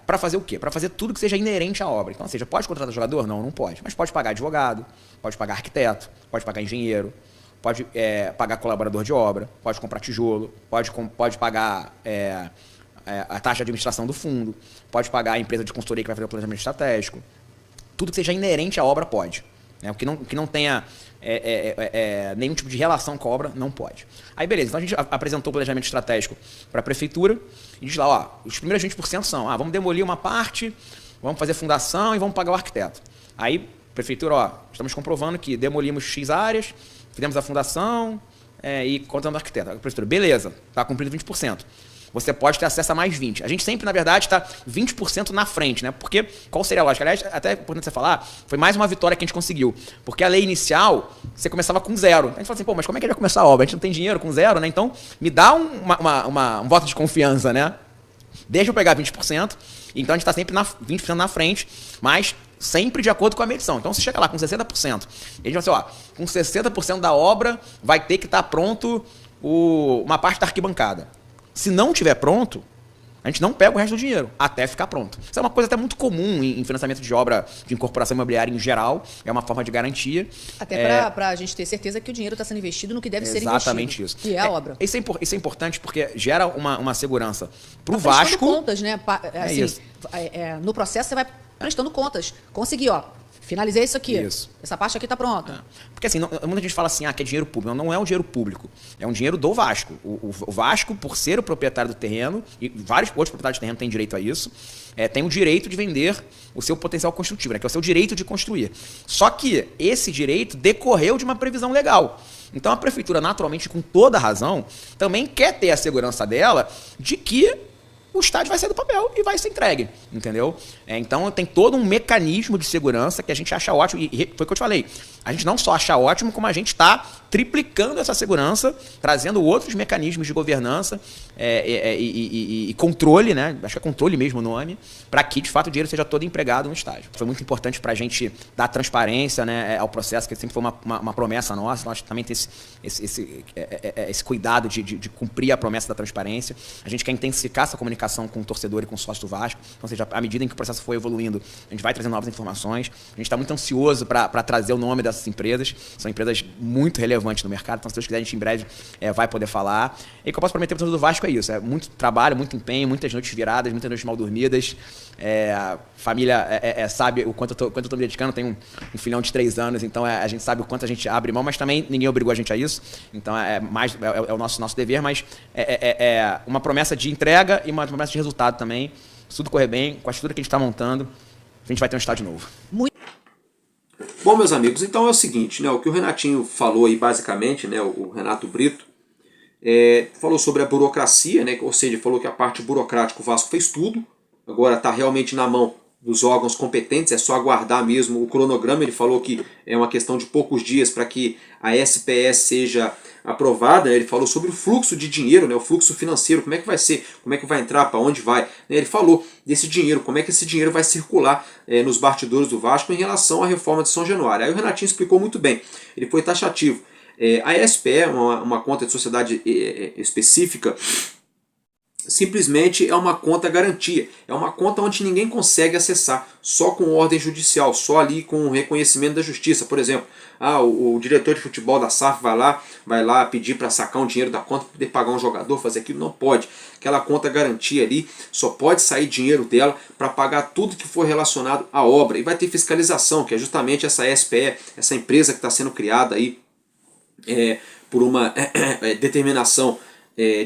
Para fazer o quê? Para fazer tudo que seja inerente à obra. Então, ou seja, pode contratar jogador? Não, não pode. Mas pode pagar advogado, pode pagar arquiteto, pode pagar engenheiro, pode pagar colaborador de obra, pode comprar tijolo, pode pagar a taxa de administração do fundo, pode pagar a empresa de consultoria que vai fazer o planejamento estratégico. Tudo que seja inerente à obra pode. O que não tenha nenhum tipo de relação com a obra, não pode. Aí, beleza. Então, a gente apresentou o planejamento estratégico para a prefeitura e diz lá, ó, os primeiros 20% são, vamos demolir uma parte, vamos fazer fundação e vamos pagar o arquiteto. Aí, prefeitura, ó, estamos comprovando que demolimos X áreas, fizemos a fundação e contratamos o arquiteto. A prefeitura, beleza, está cumprindo 20%. Você pode ter acesso a mais 20%. A gente sempre, na verdade, está 20% na frente, né? Porque, qual seria a lógica? Aliás, até é importante você falar, foi mais uma vitória que a gente conseguiu. Porque a lei inicial, você começava com 0. A gente fala assim, mas como é que a gente vai começar a obra? A gente não tem dinheiro com 0, né? Então, me dá um voto de confiança, né? Deixa eu pegar 20%. Então, a gente está sempre 20% na frente, mas sempre de acordo com a medição. Então, você chega lá com 60%. E a gente vai assim, com 60% da obra, vai ter que estar pronto uma parte da arquibancada. Se não tiver pronto, a gente não pega o resto do dinheiro, até ficar pronto. Isso é uma coisa até muito comum em financiamento de obra de incorporação imobiliária em geral, é uma forma de garantia. Até para a gente ter certeza que o dinheiro está sendo investido no que deve ser investido. Exatamente isso. Que é a obra. Isso é importante porque gera uma segurança para o Tá Vasco. contas, né? Assim, isso. No processo você vai prestando contas. Consegui, finalizei isso aqui. Isso. Essa parte aqui está pronta. Porque assim, muita gente fala assim, que é dinheiro público. Não é um dinheiro público. É um dinheiro do Vasco. O Vasco, por ser o proprietário do terreno, e vários outros proprietários de terreno têm direito a isso, tem o direito de vender o seu potencial construtivo, né, que é o seu direito de construir. Só que esse direito decorreu de uma previsão legal. Então a prefeitura, naturalmente, com toda razão, também quer ter a segurança dela de que o estádio vai sair do papel e vai ser entregue, entendeu? Então tem todo um mecanismo de segurança que a gente acha ótimo, e foi o que eu te falei, a gente não só acha ótimo, como a gente está triplicando essa segurança, trazendo outros mecanismos de governança e controle, né? Acho que é controle mesmo o nome, para que de fato o dinheiro seja todo empregado no estádio. Foi muito importante para a gente dar transparência, né, ao processo, que sempre foi uma promessa nossa, nós também ter esse cuidado de cumprir a promessa da transparência. A gente quer intensificar essa comunicação com o torcedor e com o sócio do Vasco, ou seja, à medida em que o processo for evoluindo, a gente vai trazendo novas informações, a gente está muito ansioso para trazer o nome dessas empresas, são empresas muito relevantes no mercado, então se Deus quiser a gente em breve vai poder falar. E o que eu posso prometer para o torcedor do Vasco é isso, muito trabalho, muito empenho, muitas noites viradas, muitas noites mal dormidas, a família sabe o quanto eu estou me dedicando, tenho um filhão de 3 anos, então a gente sabe o quanto a gente abre mão, mas também ninguém obrigou a gente a isso, então é o nosso dever, mas uma promessa de entrega e uma promessa de resultado também. Se tudo correr bem, com a estrutura que a gente está montando, a gente vai ter um estádio novo. Bom, meus amigos, então é o seguinte, né, o que o Renatinho falou aí basicamente, né, o Renato Brito, falou sobre a burocracia, né, ou seja, falou que a parte burocrática o Vasco fez tudo, agora está realmente na mão dos órgãos competentes, é só aguardar mesmo o cronograma. Ele falou que é uma questão de poucos dias para que a SPS seja aprovada. Ele falou sobre o fluxo de dinheiro, né, o fluxo financeiro, como é que vai ser, como é que vai entrar, para onde vai. Ele falou desse dinheiro, como é que esse dinheiro vai circular nos bastidores do Vasco em relação à reforma de São Januário. Aí o Renatinho explicou muito bem, ele foi taxativo. A SPE, uma conta de sociedade específica, simplesmente é uma conta garantia, é uma conta onde ninguém consegue acessar, só com ordem judicial, só ali com o reconhecimento da justiça. Por exemplo, o diretor de futebol da SAF vai lá pedir para sacar um dinheiro da conta para poder pagar um jogador, fazer aquilo, não pode. Aquela conta garantia ali, só pode sair dinheiro dela para pagar tudo que for relacionado à obra, e vai ter fiscalização, que é justamente essa SPE, essa empresa que está sendo criada aí por uma determinação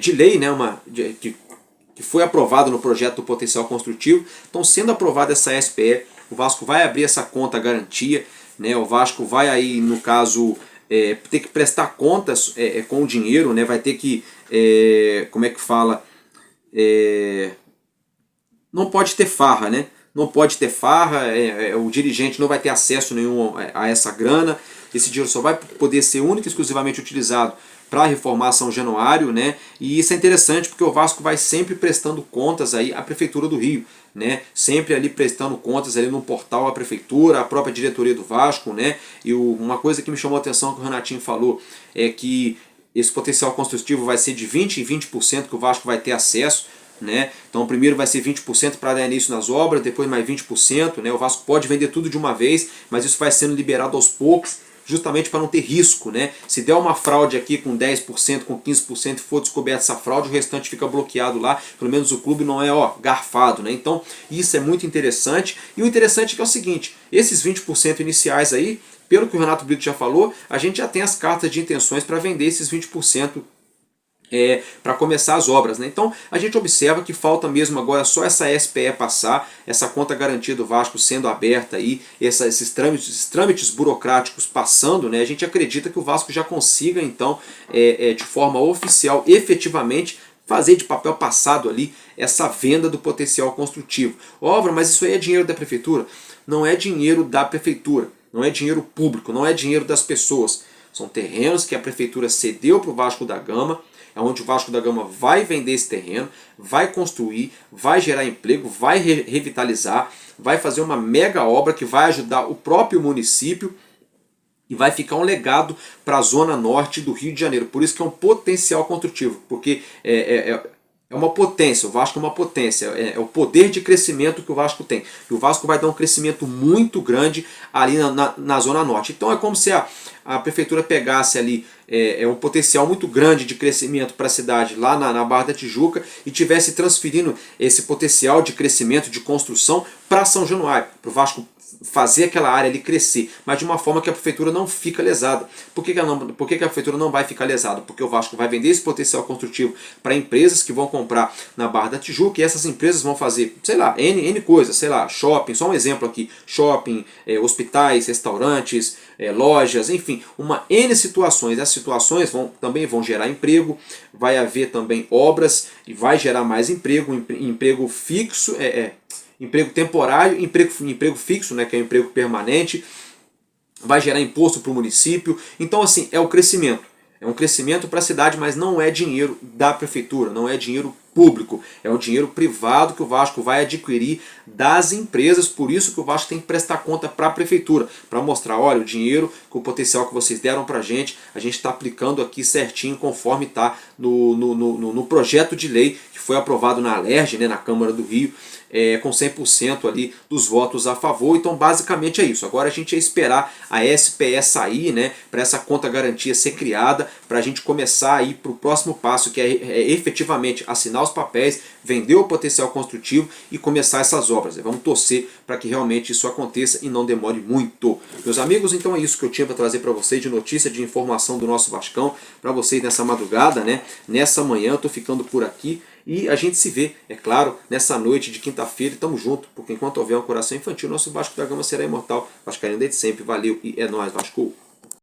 de lei, né, que foi aprovado no projeto do potencial construtivo. Então, sendo aprovada essa SPE, o Vasco vai abrir essa conta garantia, né? O Vasco vai aí, no caso, ter que prestar contas com o dinheiro, né? Vai ter que, como é que fala, não pode ter farra, né? Não pode ter farra, o dirigente não vai ter acesso nenhum a essa grana. Esse dinheiro só vai poder ser único e exclusivamente utilizado para reformar São Januário, né? E isso é interessante porque o Vasco vai sempre prestando contas aí à Prefeitura do Rio, né? Sempre ali prestando contas ali no portal à Prefeitura, à própria diretoria do Vasco, né? E uma coisa que me chamou a atenção que o Renatinho falou é que esse potencial construtivo vai ser de 20% em 20% que o Vasco vai ter acesso, né? Então primeiro vai ser 20% para dar início nas obras, depois mais 20%, né? O Vasco pode vender tudo de uma vez, mas isso vai sendo liberado aos poucos, justamente para não ter risco, né? Se der uma fraude aqui com 10%, com 15% e for descoberta essa fraude, o restante fica bloqueado lá, pelo menos o clube não é garfado, né? Então isso é muito interessante, e o interessante é que é o seguinte, esses 20% iniciais aí, pelo que o Renato Brito já falou, a gente já tem as cartas de intenções para vender esses 20% para começar as obras, né? Então a gente observa que falta mesmo agora só essa SPE passar, essa conta garantia do Vasco sendo aberta aí, esses trâmites burocráticos passando, né? A gente acredita que o Vasco já consiga então de forma oficial, efetivamente, fazer de papel passado ali essa venda do potencial construtivo. Óbvio, mas isso aí é dinheiro da prefeitura? Não é dinheiro da prefeitura, não é dinheiro público, não é dinheiro das pessoas. São terrenos que a prefeitura cedeu para o Vasco da Gama, onde o Vasco da Gama vai vender esse terreno, vai construir, vai gerar emprego, vai revitalizar, vai fazer uma mega obra que vai ajudar o próprio município e vai ficar um legado para a zona norte do Rio de Janeiro. Por isso que é um potencial construtivo, porque é uma potência, o Vasco é uma potência, é o poder de crescimento que o Vasco tem. E o Vasco vai dar um crescimento muito grande ali na Zona Norte. Então é como se a prefeitura pegasse ali um potencial muito grande de crescimento para a cidade lá na Barra da Tijuca e tivesse transferindo esse potencial de crescimento, de construção para São Januário, para o Vasco fazer aquela área ali crescer, mas de uma forma que a prefeitura não fica lesada. Por que a prefeitura não vai ficar lesada? Porque o Vasco vai vender esse potencial construtivo para empresas que vão comprar na Barra da Tijuca, e essas empresas vão fazer, sei lá, N coisas, sei lá, shopping, só um exemplo aqui, shopping, hospitais, restaurantes, lojas, enfim, uma N situações. Essas situações também vão gerar emprego, vai haver também obras e vai gerar mais emprego, emprego fixo, emprego temporário, emprego fixo, né, que é um emprego permanente, vai gerar imposto para o município. Então assim, é o crescimento. É um crescimento para a cidade, mas não é dinheiro da prefeitura, não é dinheiro público, é um dinheiro privado que o Vasco vai adquirir das empresas. Por isso que o Vasco tem que prestar conta para a prefeitura, para mostrar, olha, o dinheiro, com o potencial que vocês deram para a gente está aplicando aqui certinho conforme está no projeto de lei que foi aprovado na Alerj, né, na Câmara do Rio, com 100% ali dos votos a favor. Então basicamente é isso. Agora a gente ia esperar a SPE sair, né, para essa conta garantia ser criada, para a gente começar a ir para o próximo passo, que é efetivamente assinar os papéis, vender o potencial construtivo e começar essas obras. Vamos torcer para que realmente isso aconteça e não demore muito. Meus amigos, então é isso que eu tinha para trazer para vocês de notícia, de informação do nosso Vascão, para vocês nessa madrugada, né? Nessa manhã eu estou ficando por aqui. E a gente se vê, é claro, nessa noite de quinta-feira, e tamo junto, porque enquanto houver um coração infantil, nosso Vasco da Gama será imortal. Vascaíno desde sempre, valeu e é nóis, Vasco!